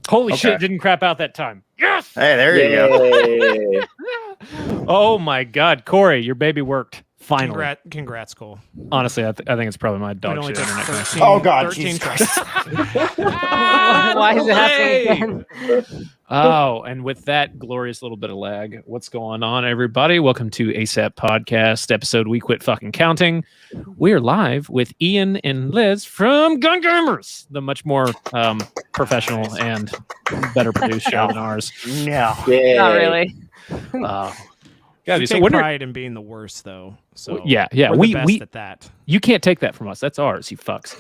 Holy shit, didn't crap out that time. Yes! Hey, there you go. Oh my God, Corey, your baby worked. Finally. Congrats, Cole. Honestly, I think it's probably my dog shit internet. 13, oh God, 13 Why is it happening again? Oh, and with that glorious little bit of lag, what's going on, everybody? Welcome to ASAP Podcast, episode We Quit Fucking Counting. We're live with Ian and Liz from Gun Gamers, the much more professional and better produced show than ours. No. Not really. We take pride in being the worst, though. So yeah, we're the best at that. You can't take that from us. That's ours, you fucks.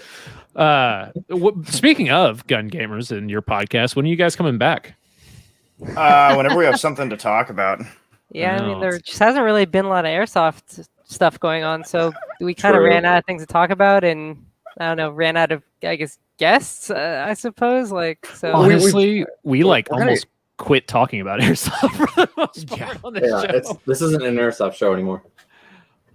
Speaking of Gun Gamers and your podcast, when are you guys coming back? Whenever we have something to talk about. Yeah, I mean, there just hasn't really been a lot of airsoft stuff going on, so we kind of ran out of things to talk about, and I don't know, ran out of, I guess, guests, I suppose. Like, so honestly, we almost quit talking about airsoft for the most part on this show. This isn't an airsoft show anymore.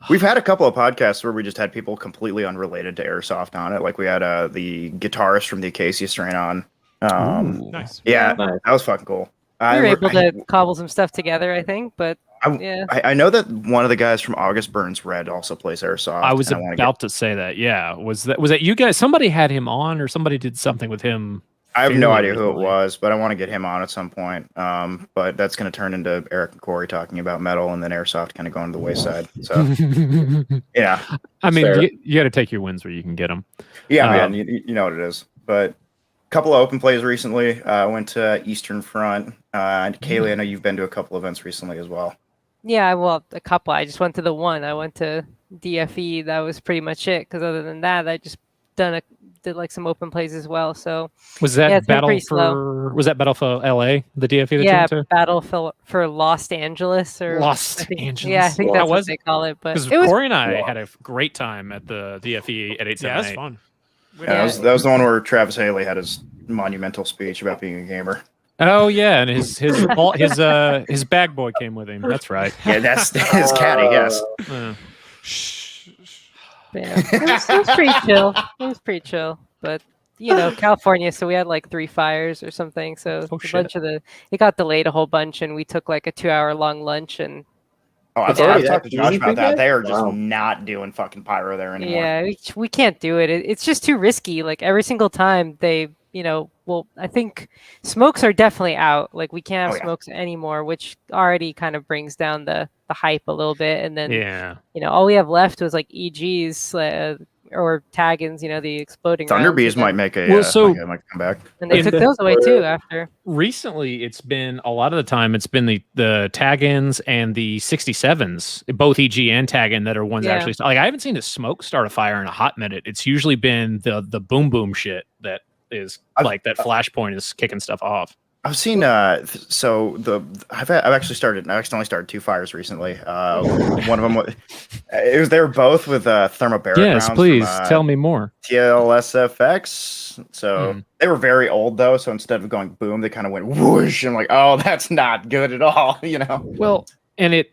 We've had a couple of podcasts where we just had people completely unrelated to airsoft on it. Like we had the guitarist from the Acacia strain on. Nice. Yeah, nice. That was fucking cool. We were able to cobble some stuff together, I think, but yeah. I know that one of the guys from August Burns Red also plays airsoft. I was about to say that. Yeah, was that you guys? Somebody had him on, or somebody did something with him. I have no idea who it was, but I want to get him on at some point. But that's going to turn into Eric and Corey talking about metal, and then airsoft kind of going to the wayside. So, yeah. I mean, you got to take your wins where you can get them. Yeah, man, you know what it is. But a couple of open plays recently. I went to Eastern Front. And Kaylee, I know you've been to a couple events recently as well. Yeah, well, a couple. I just went to the one. I went to DFE. That was pretty much it. Because other than that, I just did like some open plays as well. So was that Battle for LA, the DFE that you went to? Battle for Los Angeles or Los Angeles. Yeah, I think that's what they call it. But it was Corey and I had a great time at the DFE at 878. Yeah, that's fun. Yeah, that was the one where Travis Haley had his monumental speech about being a gamer. Oh yeah, and his bag boy came with him. That's right. Yeah, that's his caddy. Yes. Yeah, it was pretty chill. It was pretty chill, but California, so we had like 3 fires or something. So bunch of it got delayed a whole bunch, and we took like a 2-hour long lunch. And I've talked to Josh about that. They are just not doing fucking pyro there anymore. Yeah, we can't do it. It's just too risky. Like every single time they, I think smokes are definitely out. Like we can't have smokes anymore, which already kind of brings down the hype a little bit. And then, all we have left was like EGs or Taggins, the exploding Thunderbees might make a might come back. And they took those away too after. Recently, it's been a lot of the time. It's been the Taggins and the 67s, both EG and Taggin, that are ones that actually. Like I haven't seen a smoke start a fire in a hot minute. It's usually been the boom shit that is like that flashpoint is kicking stuff off. I've seen I've actually started 2 fires recently. One of them they were both with thermobaric rounds. Yes, please tell me more. TLSFX. So they were very old though, so instead of going boom, they kind of went whoosh. I'm like, oh, that's not good at all, Well, and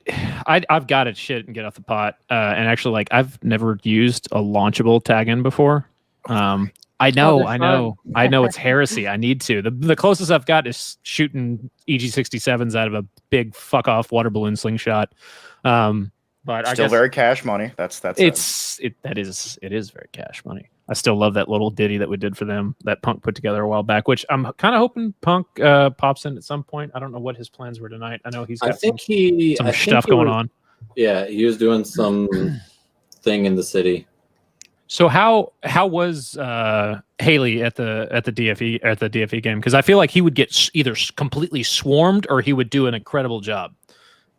I've got to shit and get off the pot. And actually, like I've never used a launchable tag-in before. I know it's heresy. I need to. The closest I've got is shooting EG67s out of a big fuck off water balloon slingshot. But I guess very cash money. It is very cash money. I still love that little ditty that we did for them that Punk put together a while back, which I'm kind of hoping Punk pops in at some point. I don't know what his plans were tonight. I know he's got some stuff going on. Yeah, he was doing some thing in the city. So how was Haley at the DFE game? Because I feel like he would get either completely swarmed or he would do an incredible job.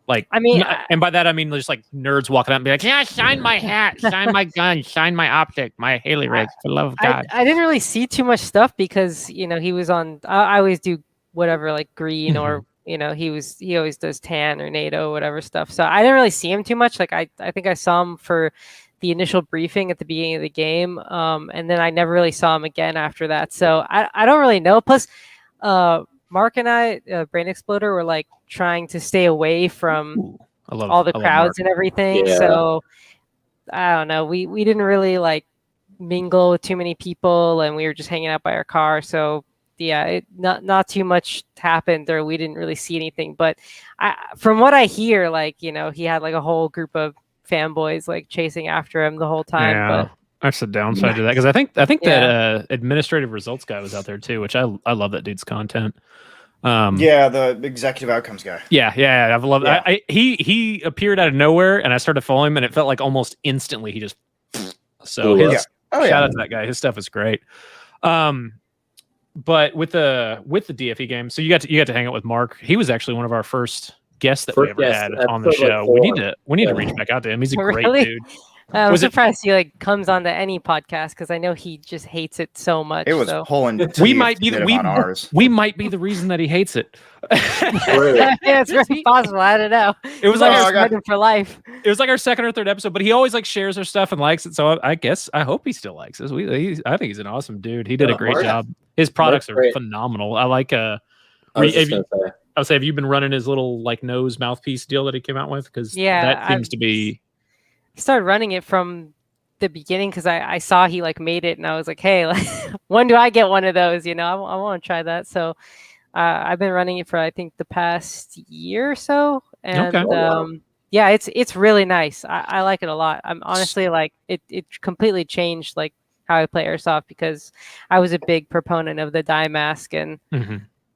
Like, I mean, and by that I mean just like nerds walking out and be like, "Yeah, shine my hat, shine my gun, shine my optic, my Haley rig, for the love of God." I didn't really see too much stuff because he was on. I always do whatever like green or he always does tan or NATO whatever stuff. So I didn't really see him too much. Like I think I saw him for the initial briefing at the beginning of the game. And then I never really saw him again after that. So I don't really know. Plus, Mark and I, Brain Exploder, were like trying to stay away from all the I love crowds Mark. and everything. Yeah. So I don't know. We didn't really like mingle with too many people, and we were just hanging out by our car. So yeah, not too much happened, or we didn't really see anything. But from what I hear, like he had like a whole group of fanboys like chasing after him the whole time. Yeah. But That's the downside to that, because I think Yeah. that administrative results guy was out there too, which I love that dude's content. Yeah, the executive outcomes guy. Yeah, I've loved. Yeah. He appeared out of nowhere, and I started following him, and it felt like almost instantly he just. So Blew his up. shout out to that guy. His stuff is great. But with the DFE game, so you got to hang out with Mark. He was actually one of our first guests that we First ever guest, had on the episode, like, show. 4. We need to Yeah. reach back out to him. He's a great Really? dude. I'm Was it- surprised he like comes onto any podcast because I know he just hates it so much. It was so. pulling. We might be on ours. we might be the reason that he hates it. Really? Yeah, it's very possible. I don't know. It was He's like Oh, our I got- friend for life. It was like our second or third episode, but he always like shares our stuff and likes it. So I hope he still likes us. I think he's an awesome dude. He did a Yeah, great Mark- job. His products are great. phenomenal. I like I was just gonna say. I would say, have you been running his little like nose mouthpiece deal that he came out with? Because Yeah, that seems to be. He started running it from the beginning because I saw he like made it and I was like, hey, like, when do I get one of those? I want to try that. So I've been running it for I think the past year or so, and Okay. yeah, it's really nice. I like it a lot. I'm honestly like it completely changed like how I play airsoft because I was a big proponent of the dye mask and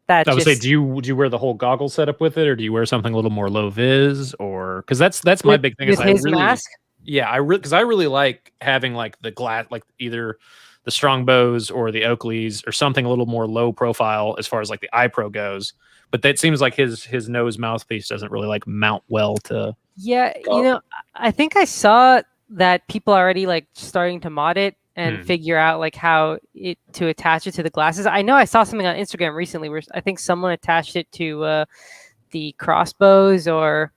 that. I would say, just- do you wear the whole goggle setup with it, or do you wear something a little more low vis, or because that's my big thing. with Is his I really, mask. Yeah, because I really like having like the glass, like either the Strongbows or the Oakleys or something a little more low profile as far as like the iPro goes. But that seems like his nose mouthpiece doesn't really like mount well to. Yeah, I think I saw that people are already like starting to mod it and figure out like how to attach it to the glasses. I know I saw something on Instagram recently where I think someone attached it to the crossbows or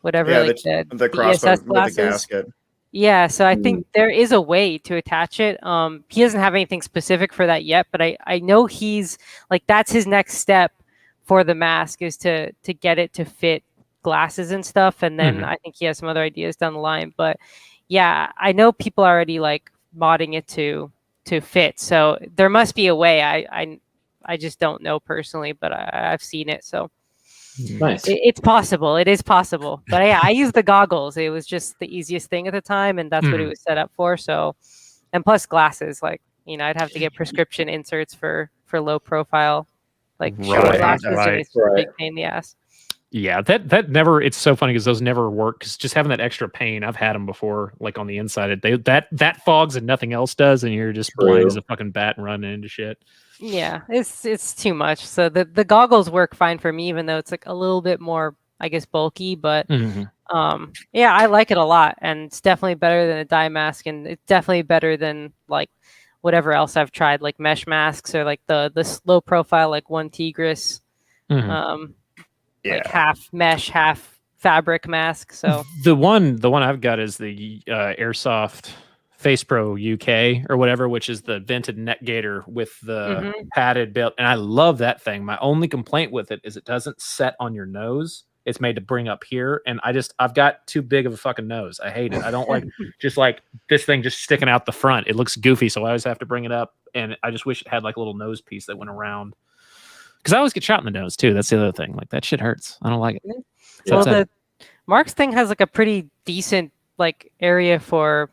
whatever, Yeah, like the crossbow ESS with the glasses. gasket. Yeah, so I think there is a way to attach it. He doesn't have anything specific for that yet, but I know he's like that's his next step for the mask is to get it to fit glasses and stuff, and then I think he has some other ideas down the line. But yeah, I know people are already like modding it to fit, so there must be a way. I just don't know personally, but I've seen it, so. Nice. It's possible. It is possible. But yeah, I used the goggles. It was just the easiest thing at the time, and that's what it was set up for. So, and plus glasses, like I'd have to get prescription inserts for low profile, like short Right, glasses, and right. it's a big pain in the ass. Yeah, that never. It's so funny because those never work. Because just having that extra pain, I've had them before, like on the inside. That fogs and nothing else does, and you're just blind as a fucking bat and running into shit. Yeah, it's too much. So the goggles work fine for me, even though it's like a little bit more, I guess, bulky. But yeah, I like it a lot, and it's definitely better than a dye mask, and it's definitely better than like whatever else I've tried, like mesh masks or like the low profile, like one Tigris, like half mesh, half fabric mask. So the one I've got is the Airsoft Face Pro UK or whatever, which is the vented neck gaiter with the padded belt, and I love that thing. My only complaint with it is it doesn't set on your nose. It's made to bring up here, and I've got too big of a fucking nose. I hate it. I don't like just like this thing just sticking out the front. It looks goofy, so I always have to bring it up, and I just wish it had like a little nose piece that went around. Because I always get shot in the nose too. That's the other thing. Like that shit hurts. I don't like it. So the Mark's thing has like a pretty decent like area for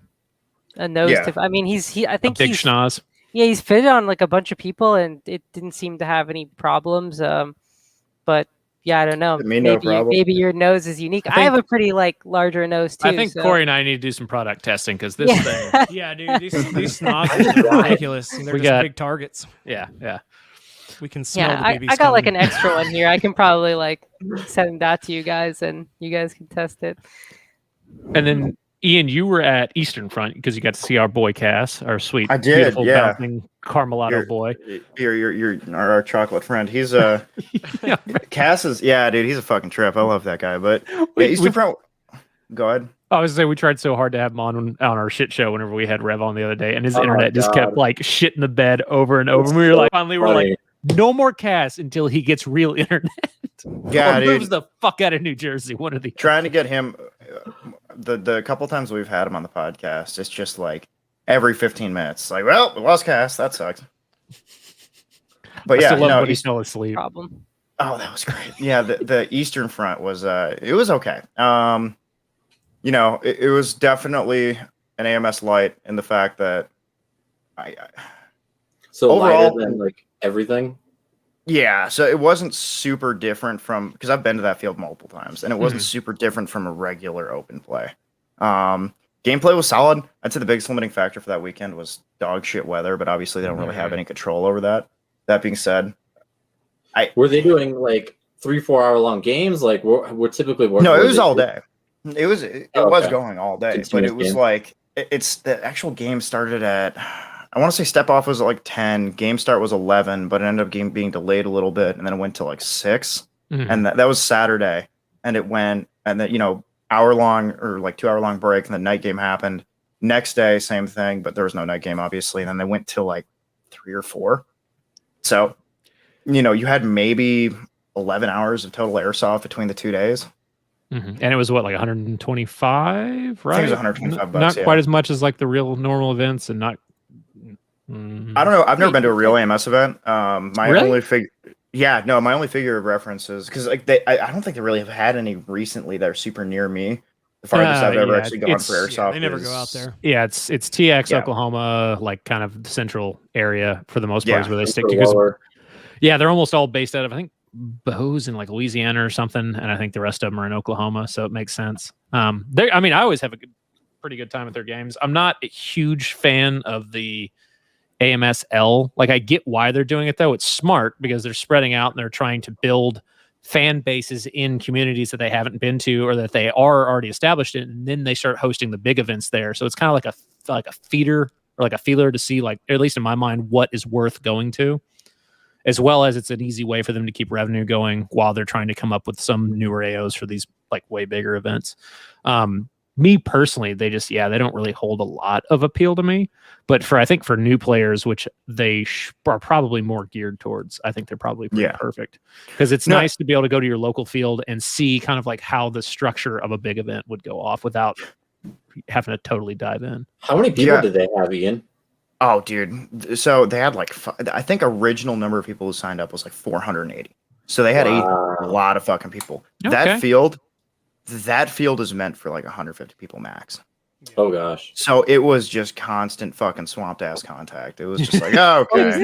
a nose. Yeah. I mean, I think big he's schnoz. Yeah, he's fitted on like a bunch of people, and it didn't seem to have any problems. But yeah, I don't know. No problem. Maybe your nose is unique. I have a pretty like larger nose too. I think so. Corey and I need to do some product testing because this thing. Yeah, dude, these snogs are ridiculous. They're just big targets. Yeah. We can smell the baby I got like scum. an extra one here. I can probably like send that to you guys, and you guys can test it. And then Ian, you were at Eastern Front because you got to see our boy Cass, our sweet, I did, beautiful, yeah. bouncing Carmelado boy. You're our chocolate friend. He's Cass is dude. He's a fucking trip. I love that guy. But Eastern Front. Go ahead. I was saying we tried so hard to have him on our shit show whenever we had Rev on the other day, and his internet just kept like shitting the bed over and over. And we were like, finally, we're like, No more cast until he gets real internet. Yeah, or dude. moves the fuck out of New Jersey. One of the Trying to get him. The couple times we've had him on the podcast, it's just like every 15 minutes. Like, well, we lost cast. That sucks. But I yeah, still love no, when he fell asleep. Problem. oh, that was great. Yeah, the Eastern Front was it was okay. It was definitely an AMS light in the fact that So overall, lighter than like everything. yeah, so it wasn't super different from because I've been to that field multiple times, and it wasn't super different from a regular open play. Gameplay was solid. I'd say the biggest limiting factor for that weekend was dog shit weather, but obviously they don't really have any control over that. That being said, Were they doing like 3-4 hour long games? Like we're typically no, it was all day. It was going all day, Continuous but it was game. like it's the actual game started at. I want to say step off was at like 10. Game start was 11, but it ended up being delayed a little bit, and then it went to like 6. And that was Saturday, and it went, and then hour long or like 2 hour long break, and the night game happened. Next day, same thing, but there was no night game obviously, and then they went to like 3 or 4. So, you had maybe 11 hours of total airsoft between the 2 days. And it was what, like 125, right? I think it was 125 bucks. Not yeah. quite as much as like the real normal events, and not. I don't know. I've never been to a real AMS event. My Really? only figure of reference is because like I don't think they really have had any recently that are super near me. The farthest I've ever actually gone for airsoft. They never go out there. Yeah, it's TX, Yeah. Oklahoma, like kind of the central area for the most part is where they stick to. Lower. Yeah, they're almost all based out of, I think, Bose in like Louisiana or something, and I think the rest of them are in Oklahoma, so it makes sense. I always have a pretty good time at their games. I'm not a huge fan of the AMSL. Like, I get why they're doing it though. It's smart because they're spreading out and they're trying to build fan bases in communities that they haven't been to or that they are already established in, and then they start hosting the big events there. So it's kind of like a feeder or like a feeler to see, like, at least in my mind, what is worth going to, as well as it's an easy way for them to keep revenue going while they're trying to come up with some newer AOs for these like way bigger events. Me personally, they don't really hold a lot of appeal to me, but I think for new players, which they are probably more geared towards, I think they're probably pretty perfect, because it's nice to be able to go to your local field and see kind of like how the structure of a big event would go off without having to totally dive in. How many people did they have, Ian? Oh, dude. So they had like, I think original number of people who signed up was like 480. So they had a lot of fucking people. Okay. That field is meant for like 150 people max. Oh gosh. So it was just constant fucking swamped ass contact. It was just like, oh, okay.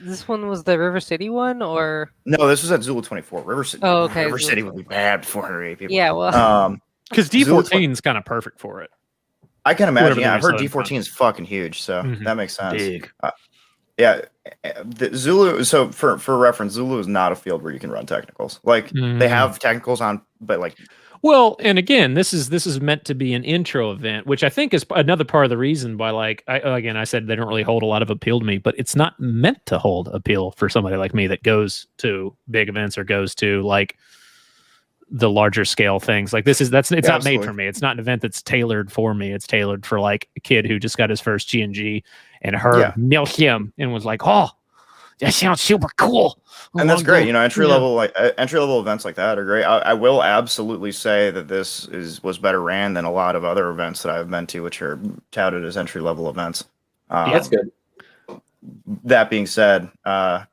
This one was the River City one, or No, this was at Zulu 24. River City. Oh, okay. River City would be bad with 480 people. Yeah, well, because D14 is kind of perfect for it. I can imagine. Yeah, I've heard Minnesota D14 is fucking huge, so that makes sense. Big. Yeah, the Zulu. So for reference, Zulu is not a field where you can run technicals. Like they have technicals on, but like. Well, and again, this is meant to be an intro event, which I think is another part of the reason why, like, I said they don't really hold a lot of appeal to me, but it's not meant to hold appeal for somebody like me that goes to big events or goes to like the larger scale things. Like it's not made for me. It's not an event that's tailored for me. It's tailored for like a kid who just got his first G&G and heard Milhiam and was like, oh, that sounds super cool. And that's great. Entry level events like that are great. I will absolutely say that this was better ran than a lot of other events that I've been to, which are touted as entry level events. That's good. That being said, I'm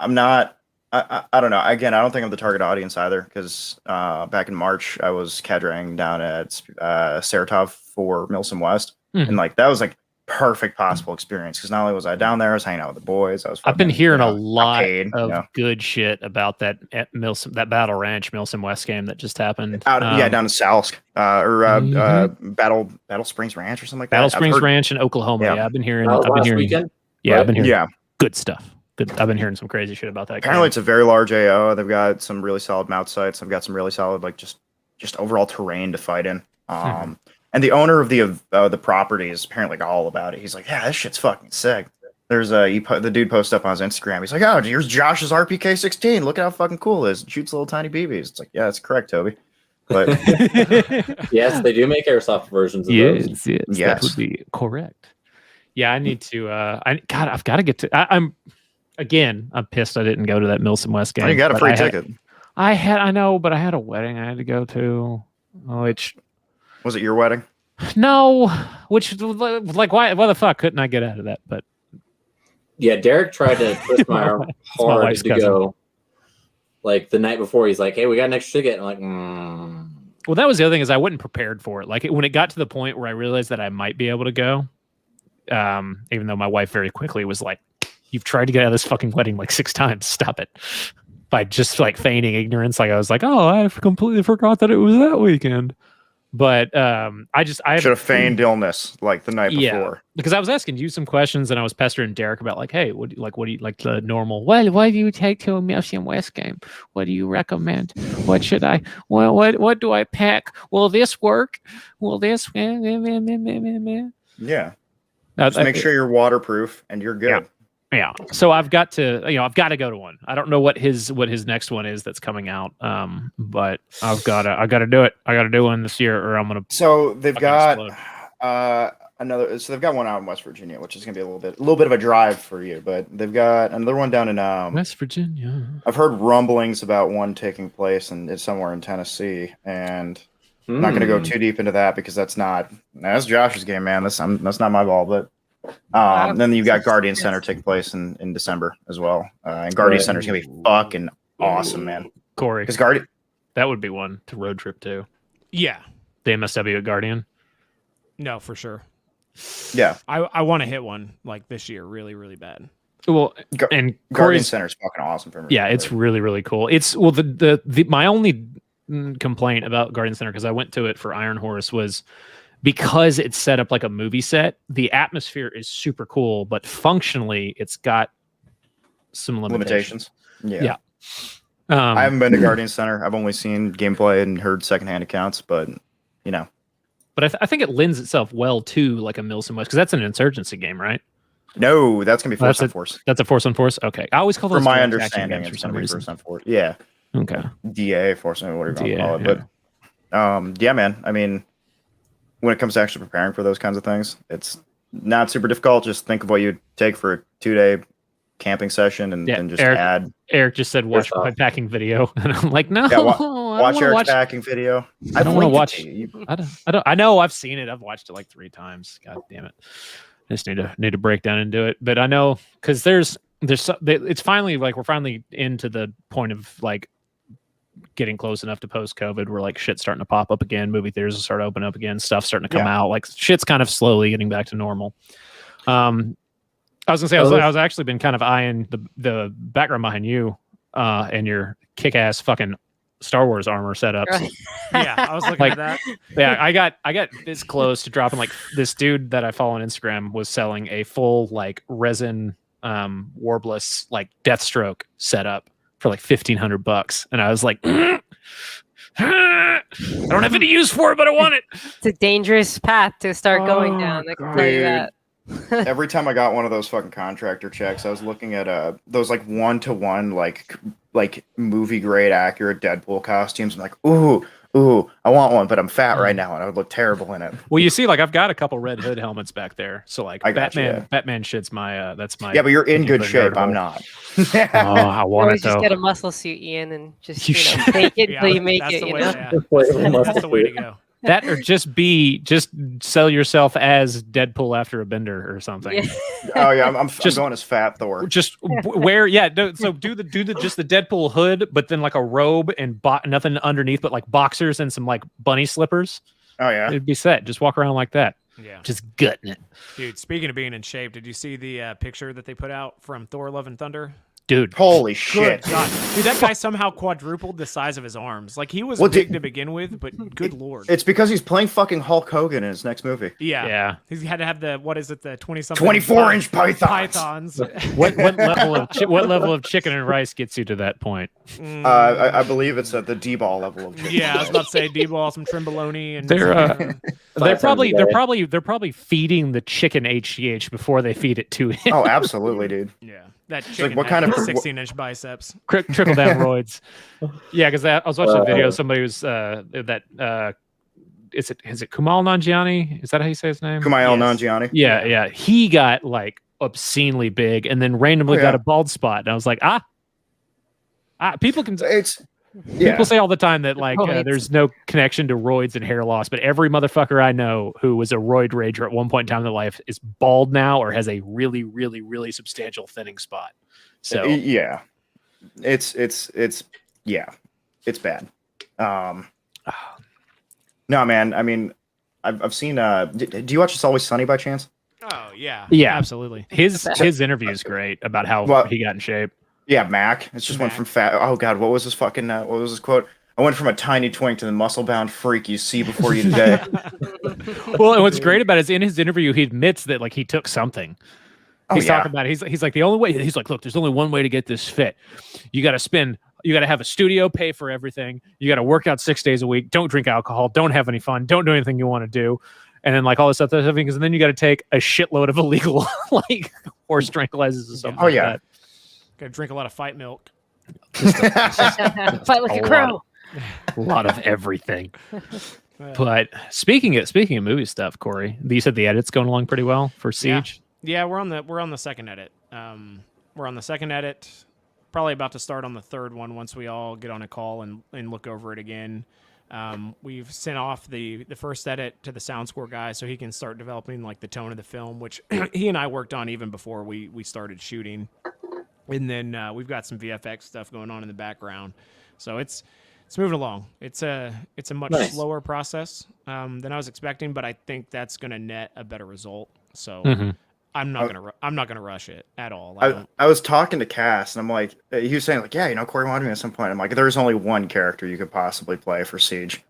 not. I don't know. Again, I don't think I'm the target audience either, because back in March I was cadring down at Saratov for Milsom West, and like that was like perfect possible experience, because not only was I down there, I was hanging out with the boys. I've been hearing a lot of good shit about that at Milsom, that Battle Ranch Milsom West game that just happened. Down in Salsk Battle Springs Ranch or something like that. Battle Springs Ranch in Oklahoma. Yeah, I've been hearing. Weekend? Yeah, I've been hearing good stuff. I've been hearing some crazy shit about that. Apparently, it's a very large AO. They've got some really solid mount sites. They've got some really solid, like just overall terrain to fight in. And the owner of the property is apparently like all about it. He's like, yeah, this shit's fucking sick. There's the dude posted up on his Instagram. He's like, oh, here's Josh's RPK-16. Look at how fucking cool it is. It shoots little tiny BBs. It's like, yeah, that's correct, Toby. But yes, they do make airsoft versions of those. Yes, that would be correct. Yeah, I need to. I've got to get to. again, I'm pissed I didn't go to that Milson West game. You got a free ticket. I know, but I had a wedding I had to go to. Which was it your wedding? No, which like why the fuck couldn't I get out of that? But yeah, Derek tried to twist my arm hard to go. Like the night before, he's like, "Hey, we got an extra ticket." I'm like, Well, that was the other thing is I wasn't prepared for it. Like when it got to the point where I realized that I might be able to go, even though my wife very quickly was like, "You've tried to get out of this fucking wedding like 6 times. Stop it." By just like feigning ignorance, like I was like, "Oh, I completely forgot that it was that weekend." But I should have feigned illness like the night before. Because I was asking you some questions and I was pestering Derek about like, hey, what do you like the normal? Well, why do you take to a Milton West game? What do you recommend? What should I? Well, what do I pack? Will this work? Will this? Yeah. Just make sure you're waterproof and you're good. Yeah. So I've got to go to one. I don't know what his next one is that's coming out. But I gotta do it. I gotta do one this year or I'm gonna. So they've got another. So they've got one out in West Virginia, which is gonna be a little bit of a drive for you. But they've got another one down in West Virginia. I've heard rumblings about one taking place and it's somewhere in Tennessee, and I'm not gonna go too deep into that because that's Josh's game, man. That's not my ball, but. Then you've got Guardian Center taking place in December as well. And Guardian Center is going to be fucking awesome, man. Corey. Because that would be one to road trip to. Yeah. The MSW at Guardian? No, for sure. Yeah. I want to hit one like this year really, really bad. Well, and Guardian Center is fucking awesome for me. Yeah, it's really, really cool. It's my only complaint about Guardian Center, because I went to it for Iron Horse, was because it's set up like a movie set. The atmosphere is super cool, but functionally it's got some limitations. Yeah. I haven't been to Guardian Center. I've only seen gameplay and heard secondhand accounts, but But I think it lends itself well to like a Milson West, because that's an insurgency game, right? No, that's gonna be Force on Force. That's a Force on Force. Okay, I always call those. From my understanding, it's gonna be Force on Force. Yeah. Okay. DA Force on whatever you want to call it, but yeah, man. I mean, when it comes to actually preparing for those kinds of things, it's not super difficult. Just think of what you'd take for a 2-day camping session and just add. Eric just said, watch my packing video. And I'm like, no. Yeah, watch Eric's packing video. I don't want to watch. I know I've seen it. I've watched it like 3 times. God damn it. I just need to break down and do it. But I know because it's finally like we're finally into the point of like getting close enough to post-COVID where like shit's starting to pop up again, movie theaters will start opening up again, stuff's starting to come out, like shit's kind of slowly getting back to normal. I was gonna say I was actually been kind of eyeing the background behind you and your kick-ass fucking Star Wars armor setups. Yeah, I was looking at that. Yeah, I got this close to dropping. Like this dude that I follow on Instagram was selling a full like resin warbless like Deathstroke setup for like $1,500, and I was like, I don't have any use for it, but I want it. It's a dangerous path to start going down. I can tell you that. Every time I got one of those fucking contractor checks, I was looking at those like 1-to-1 like movie grade accurate Deadpool costumes. I'm like, ooh, I want one, but I'm fat right now and I would look terrible in it. Well, you see, like I've got a couple Red Hood helmets back there, so like Batman shit's my that's my. Yeah, but you're in good shape. I'm not. I want it though. Just get a muscle suit, Ian, and just take it until you make it. That's the way to go. That or just sell yourself as Deadpool after a bender or something. Yeah. Oh yeah, I'm going as Fat Thor. Just wear so do the just the Deadpool hood, but then like a robe and nothing underneath but like boxers and some like bunny slippers. Oh yeah, it'd be set. Just walk around like that. Yeah, just gutting it. Dude, speaking of being in shape, did you see the picture that they put out from Thor: Love and Thunder? Dude, holy shit! God. Dude, that guy somehow quadrupled the size of his arms. Like he was big to begin with, but good lord! It's because he's playing fucking Hulk Hogan in his next movie. Yeah. He had to have the 24-inch pythons. What level of chicken and rice gets you to that point? I believe it's at the D-ball level of chicken. Yeah, I was about to say D-ball, some trimbolone, and they're probably feeding the chicken HGH before they feed it to him. Oh, absolutely, dude. Yeah. That chicken like what kind of 16-inch biceps? Trickle down roids. Yeah, because I was watching a video. Somebody was is it Kumail Nanjiani? Is that how you say his name? Kumail Nanjiani. Yeah. He got like obscenely big, and then randomly got a bald spot, and I was like, people can. People say all the time that like there's no connection to roids and hair loss, but every motherfucker I know who was a roid rager at one point in time in their life is bald now or has a really, really, really substantial thinning spot. So yeah, it's bad. No, man. I mean, I've seen. Do you watch It's Always Sunny by chance? Oh yeah, absolutely. His interview is great about how he got in shape. Yeah, Mac. It's just went from fat. Oh God, what was his fucking? What was his quote? I went from a tiny twink to the muscle-bound freak you see before you today. Well, and what's great about it is in his interview, he admits that like he took something. He's talking about it. He's like the only way. He's like, look, there's only one way to get this fit. You got to have a studio, pay for everything. You got to work out 6 days a week. Don't drink alcohol. Don't have any fun. Don't do anything you want to do. And then like all this other stuff, and then you got to take a shitload of illegal like horse tranquilizers or something. Like that. Got to drink a lot of fight milk. Fight like a crow. A lot of everything. But speaking of movie stuff, Corey, you said the edit's going along pretty well for Siege. Yeah, we're on the second edit. We're on the second edit. Probably about to start on the third one once we all get on a call and look over it again. We've sent off the first edit to the sound score guy so he can start developing like the tone of the film, which he and I worked on even before we started shooting. And then we've got some VFX stuff going on in the background. So it's moving along. It's a much slower process than I was expecting, but I think that's going to net a better result. So I'm not gonna rush it at all. I was talking to Cass, and I'm like, he was saying like, yeah, Corey wanted me at some point. I'm like, there's only one character you could possibly play for Siege.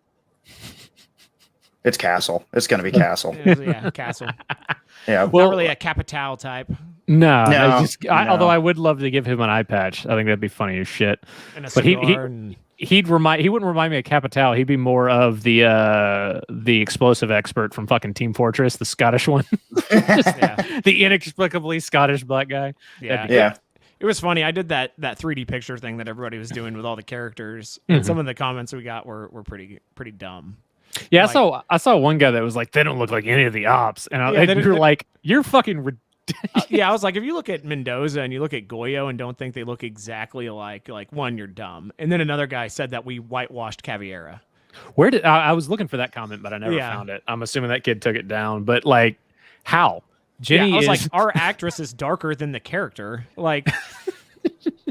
It's Castle. It's gonna be Castle. Yeah, Castle. Yeah, well, not really a Capital type. No. Although I would love to give him an eye patch. I think that'd be funny as shit. But he wouldn't remind me of Capital. He'd be more of the explosive expert from fucking Team Fortress, the Scottish one. The inexplicably Scottish black guy. Yeah. It was funny. I did that 3D picture thing that everybody was doing with all the characters, and some of the comments we got were pretty dumb. Yeah, like, I saw one guy that was like, they don't look like any of the ops, and you're like, you're fucking ridiculous. I was like, if you look at Mendoza and you look at Goyo and don't think they look exactly alike, like one, you're dumb. And then another guy said that we whitewashed Caviera. Where did I was looking for that comment, but I never found it. I'm assuming that kid took it down. But like, how? Jenny I was like, our actress is darker than the character. Like,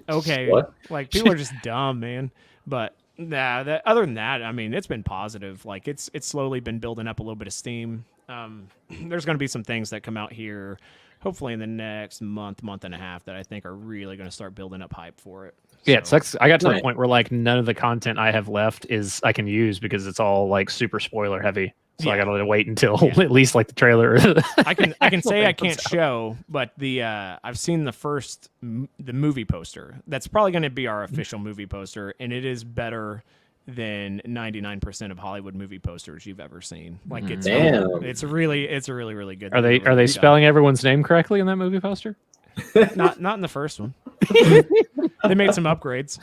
okay, what? Like people are just dumb, man. But nah, other than that, I mean, it's been positive. Like it's slowly been building up a little bit of steam. There's going to be some things that come out here, hopefully in the next month and a half, that I think are really going to start building up hype for it. Yeah, it sucks. I got to the point where like none of the content I have left is I can use because it's all like super spoiler heavy. So I got to wait until at least like the trailer. I can say I can't show, but I've seen the movie poster. That's probably going to be our official movie poster, and it is better than 99% of Hollywood movie posters you've ever seen. Like it's a really good. Are they spelling everyone's name correctly in that movie poster? Not in the first one. They made some upgrades.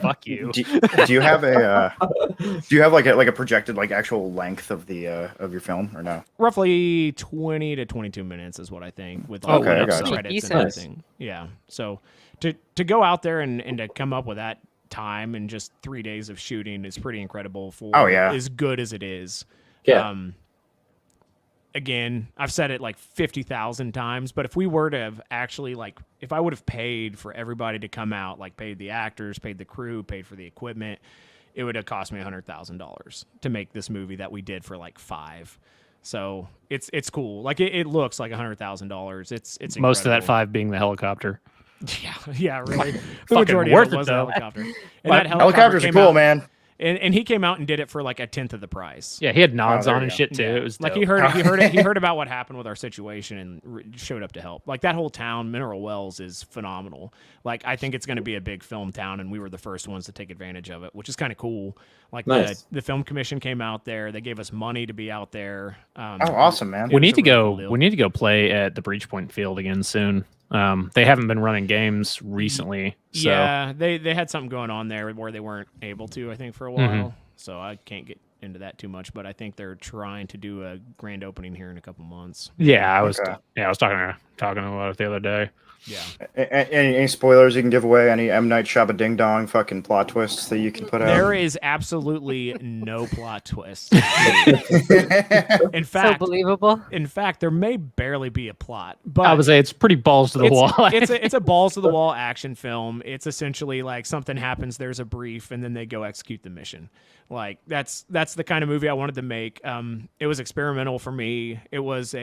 Fuck you. Do you have a projected like actual length of the of your film or no? Roughly 20 to 22 minutes is what I think with all the credits and everything. Yeah. So to go out there and to come up with that time in just 3 days of shooting is pretty incredible for as good as it is. Yeah. Again, I've said it like 50,000 times, but if we were to have actually if I would have paid for everybody to come out, like paid the actors, paid the crew, paid for the equipment, it would have cost me $100,000 to make this movie that we did for like $5. So it's cool. Like it looks like $100,000. It's incredible. Most of that $5 being the helicopter. Yeah, really. The majority worth of it was it, the helicopter. And that helicopters are cool, man. And he came out and did it for like a tenth of the price. Yeah, he had nods on and shit too. Yeah. It was like dope. he heard about what happened with our situation and showed up to help. Like that whole town, Mineral Wells, is phenomenal. Like I think it's going to be a big film town, and we were the first ones to take advantage of it, which is kind of cool. Like the film commission came out there, they gave us money to be out there. Awesome, man! We need to go. We need to go play at the Breachpoint Field again soon. They haven't been running games recently. So. Yeah, they had something going on there where they weren't able to, I think, for a while. So I can't get into that too much, but I think they're trying to do a grand opening here in a couple months. Yeah, I was talking about it the other day. Yeah. Any spoilers you can give away? Any M. Night Shyamalan Ding Dong fucking plot twists that you can put out? There is absolutely no plot twist. In fact, so believable. In fact, there may barely be a plot. But I would say it's pretty balls to the wall. it's a balls to the wall action film. It's essentially like something happens, there's a brief, and then they go execute the mission. Like that's the kind of movie I wanted to make. It was experimental for me. It was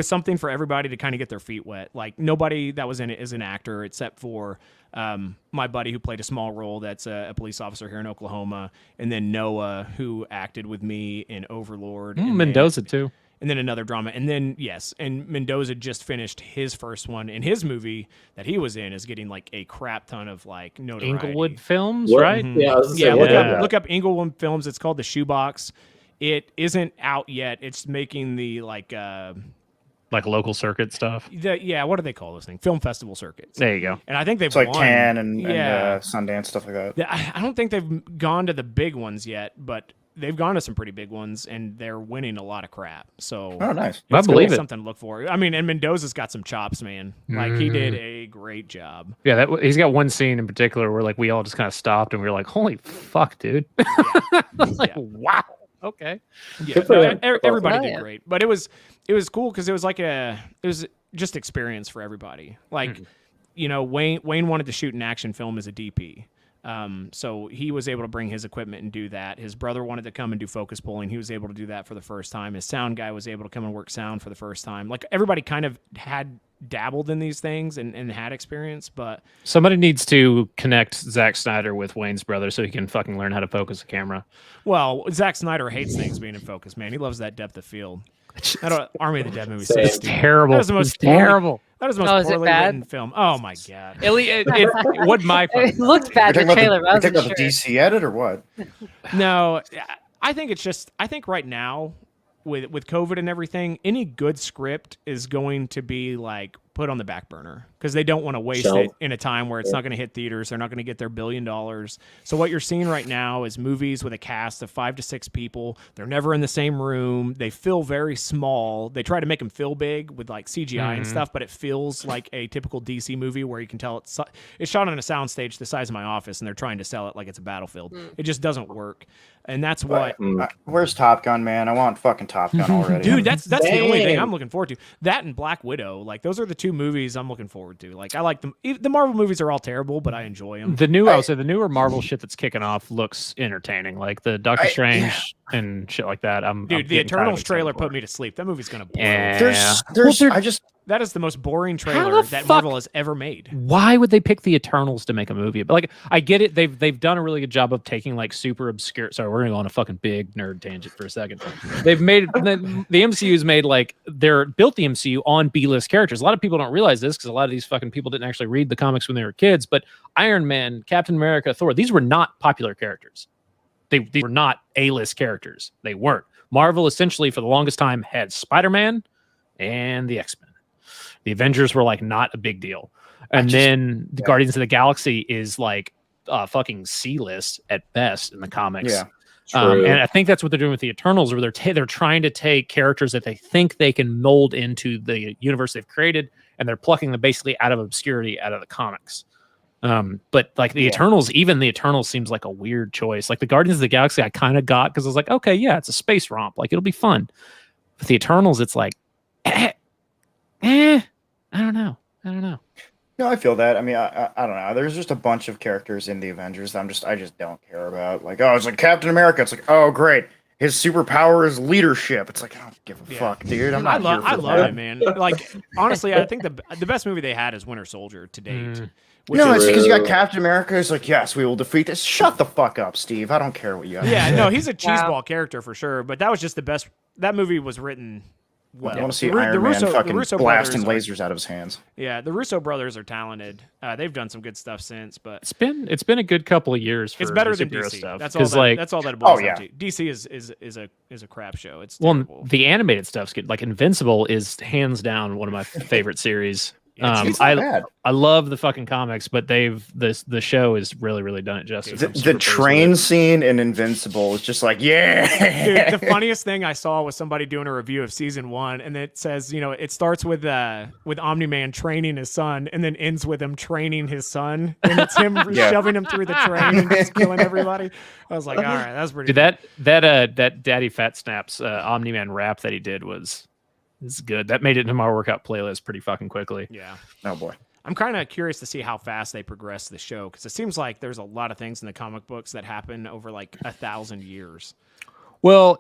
something for everybody to kind of get their feet wet. Like nobody that was in it is an actor except for my buddy who played a small role. That's a police officer here in Oklahoma, and then Noah who acted with me in Overlord. And Mendoza too. And then another drama. And then, and Mendoza just finished his first one. And his movie that he was in is getting like a crap ton of like notoriety. Inglewood Films, right? Mm-hmm. Look up Inglewood Films. It's called The Shoebox. It isn't out yet. It's making the like local circuit stuff. What do they call those things? Film festival circuits. There you go. And I think they've it's like won. Cannes and Sundance, stuff like that. I don't think they've gone to the big ones yet, but they've gone to some pretty big ones, and they're winning a lot of crap. So, nice. I believe it. Something to look for. I mean, and Mendoza's got some chops, man. Like he did a great job. Yeah, he's got one scene in particular where like we all just kind of stopped and we were like, "Holy fuck, dude!" Wow. Okay. Yeah, everybody did great, but it was cool because it was just experience for everybody. Like, Wayne wanted to shoot an action film as a DP. So he was able to bring his equipment and do that. His brother wanted to come and do focus pulling. He was able to do that for the first time. His sound guy was able to come and work sound for the first time. Like everybody kind of had dabbled in these things and had experience, but somebody needs to connect Zack Snyder with Wayne's brother so he can fucking learn how to focus a camera. Well, Zack Snyder hates things being in focus, man. He loves that depth of field. That Army of the Dead movie is terrible. That was the most terrible. That was the most poorly written film. Oh my god! What my it looked bad in the trailer. You're talking about the DC edit or what? No, I think right now with COVID and everything, any good script is going to be like put on the back burner because they don't want to waste it in a time where it's not going to hit theaters. They're not going to get their $1 billion. So what you're seeing right now is movies with a cast of 5 to 6 people. They're never in the same room. They feel very small. They try to make them feel big with like CGI and stuff, but it feels like a typical DC movie where you can tell it's shot on a soundstage the size of my office and they're trying to sell it like it's a battlefield. It just doesn't work. And that's what. Where's Top Gun, man? I want fucking Top Gun already. Dude, that's the only thing I'm looking forward to. That and Black Widow, like those are the 2 movies I'm looking forward to. Like I like them. The Marvel movies are all terrible, but I enjoy them. The newer Marvel shit that's kicking off looks entertaining. Like the Doctor Strange and shit like that. Dude, the Eternals trailer put me to sleep. That movie's gonna blow. Yeah. That is the most boring trailer that Marvel has ever made. Why would they pick the Eternals to make a movie? But like, I get it. They've done a really good job of taking like super obscure. Sorry, we're gonna go on a fucking big nerd tangent for a second. They've made the MCU's made like built the MCU on B-list characters. A lot of people don't realize this because a lot of these fucking people didn't actually read the comics when they were kids. But Iron Man, Captain America, Thor, these were not popular characters. They were not A-list characters. They weren't. Marvel essentially for the longest time had Spider-Man and the X-Men. The Avengers were like not a big deal. And then the Guardians of the Galaxy is like fucking C-list at best in the comics. Yeah. And I think that's what they're doing with the Eternals, where they're trying to take characters that they think they can mold into the universe they've created, and they're plucking them basically out of obscurity out of the comics. But like the Eternals, even the Eternals seems like a weird choice. Like the Guardians of the Galaxy, I kind of got because I was like, okay, yeah, it's a space romp, like it'll be fun. But the Eternals, it's like, I don't know. No, I feel that. I mean, I don't know. There's just a bunch of characters in the Avengers that I just don't care about. Like, oh, it's like Captain America. It's like, oh, great. His superpower is leadership. It's like, I don't give a fuck, dude. I love it, man. Like, honestly, I think the best movie they had is Winter Soldier to date. No, it's because you got Captain America. It's like, yes, we will defeat this. Shut the fuck up, Steve. I don't care what you got. Yeah, no, he's a cheeseball character for sure. But that was just the best. That movie was written. Well, I want to see Iron Man fucking blasting lasers out of his hands. Yeah, the Russo brothers are talented. They've done some good stuff since, but it's been a good couple of years for it's better than DC stuff. That's all that it boils down to. DC is a crap show. It's terrible. The animated stuff's good. Like Invincible is hands down one of my favorite series. It's not bad. I love the fucking comics, but the show has really done it justice. The train scene in Invincible is just like, yeah. Dude, the funniest thing I saw was somebody doing a review of season 1, and it says, it starts with Omni-Man training his son, and then ends with him training his son, and it's him shoving him through the train and just killing everybody. I was like, all right, that's pretty. Dude, that Daddy Fat Snaps Omni-Man rap that he did was good. That made it into my workout playlist pretty fucking quickly. Yeah. Oh boy. I'm kind of curious to see how fast they progress the show, because it seems like there's a lot of things in the comic books that happen over like 1,000 years. Well,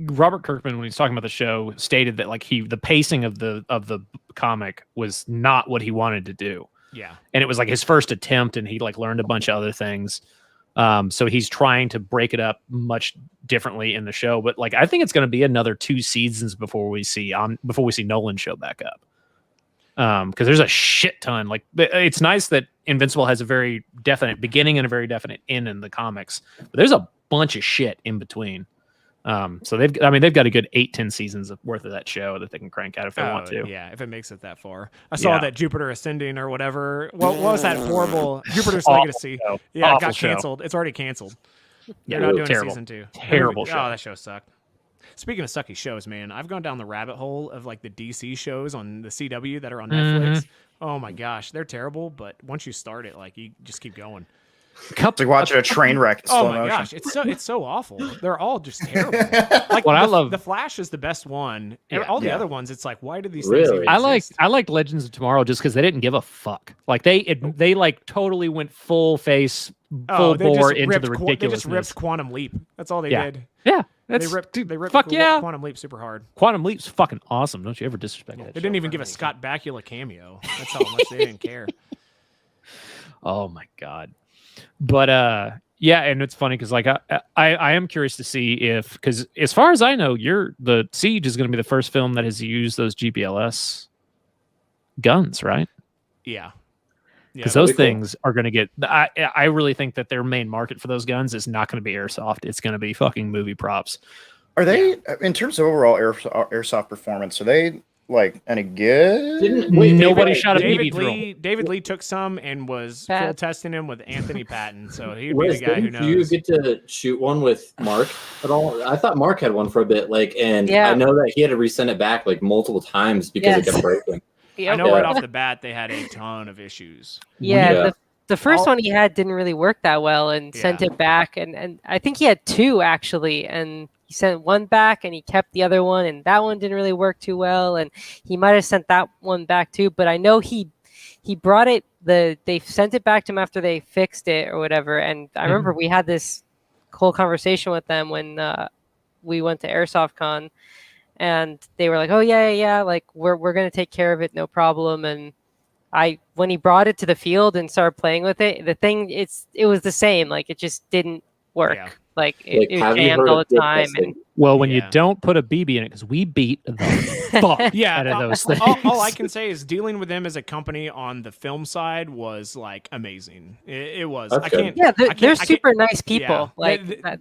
Robert Kirkman, when he's talking about the show, stated that like the pacing of the comic was not what he wanted to do. Yeah. And it was like his first attempt, and he like learned a bunch of other things. So he's trying to break it up much differently in the show, but like I think it's going to be another 2 seasons before we see Nolan show back up. Because there's a shit ton. Like it's nice that Invincible has a very definite beginning and a very definite end in the comics, but there's a bunch of shit in between. So they've got a good 8-10 seasons worth of that show that they can crank out if they want to. Yeah, if it makes it that far. I saw that Jupiter Ascending or whatever. What was that horrible Jupiter's Legacy? Show. Yeah, Awful it got canceled. It's already canceled. Yeah, They're not doing terrible. a season 2. Terrible show. Oh, that show sucked. Speaking of sucky shows, man, I've gone down the rabbit hole of like the DC shows on the CW that are on Netflix. Oh my gosh, they're terrible. But once you start it, like you just keep going. It's like watching a train wreck in slow motion. Gosh, it's so awful. They're all just terrible. Like what I love, the Flash is the best one. Yeah, all the other ones, it's like, why do these Really? things even exist? I liked Legends of Tomorrow just because they didn't give a fuck. Like they like totally went full face, full bore into the ridiculousness. They just ripped Quantum Leap. That's all they did. Yeah, they ripped fuck yeah. Quantum Leap super hard. Quantum Leap's fucking awesome. Don't you ever disrespect that. They didn't even give a Scott Bakula cameo. That's how much they didn't care. Oh my god. But yeah, and it's funny because like I am curious to see if, because as far as I know, the Siege is going to be the first film that has used those GPLS guns, right? Yeah. Because those things are going to get. I really think that their main market for those guns is not going to be airsoft. It's going to be fucking movie props. Are they, in terms of overall airsoft performance, are they like any good? Nobody shot a BB through them. David Lee took some and was Pat. full testing him with Anthony Patton, so he'd be the guy who knows. Do you get to shoot one with Mark at all? I thought Mark had one for a bit, and I know that he had to resend it back like multiple times because it kept breaking. I know right off the bat they had a ton of issues. Yeah. The first one he had didn't really work that well and sent it back. And I think he had 2 actually. And he sent one back and he kept the other one. And that one didn't really work too well. And he might have sent that one back too. But I know he brought it. They sent it back to him after they fixed it or whatever. And I remember we had this whole conversation with them when we went to Airsoft Con. And they were like, "Oh yeah, like we're gonna take care of it, no problem." And when he brought it to the field and started playing with it, it was the same. Like it just didn't work. Yeah. Like it jammed all the time. And when you don't put a BB in it, because we beat the fuck out of those things. All I can say is dealing with them as a company on the film side was like amazing. It was. They're super nice people. Yeah.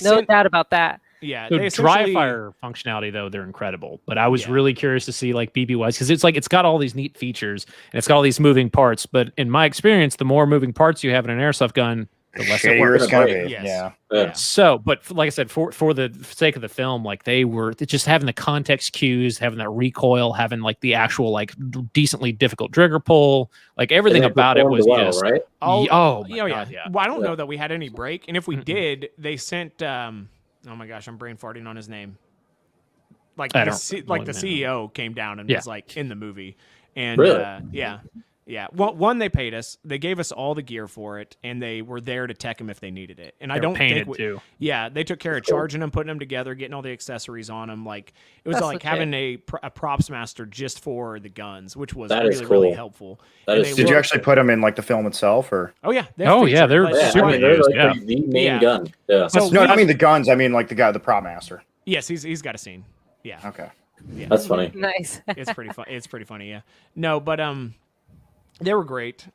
No doubt about that. Yeah, the dry fire functionality though, they're incredible. But I was really curious to see like BB wise, because it's got all these neat features and it's got all these moving parts. But in my experience, the more moving parts you have in an airsoft gun, the less it works. It's gonna be. Yeah. So, but like I said, for the sake of the film, like they were just having the context cues, having that recoil, having like the actual like decently difficult trigger pull, like everything about it was just right. God, yeah. Well, I don't know that we had any break, and if we did, they sent. Oh my gosh, I'm brain farting on his name. Like the CEO came down and was like in the movie, and yeah. Well, one, they paid us. They gave us all the gear for it, and they were there to tech them if they needed it. And I don't think too. Yeah, they took care of charging them, putting them together, getting all the accessories on them. Like it was like having a props master just for the guns, which was really helpful. Did you actually put them in like the film itself, or? Oh yeah. They're super they're like the main gun. Yeah. So no, I mean the guns. I mean like the prop master. Yes, he's got a scene. Yeah. Okay. Yeah. That's funny. Nice. It's pretty fun. It's pretty funny. Yeah. No, but they were great.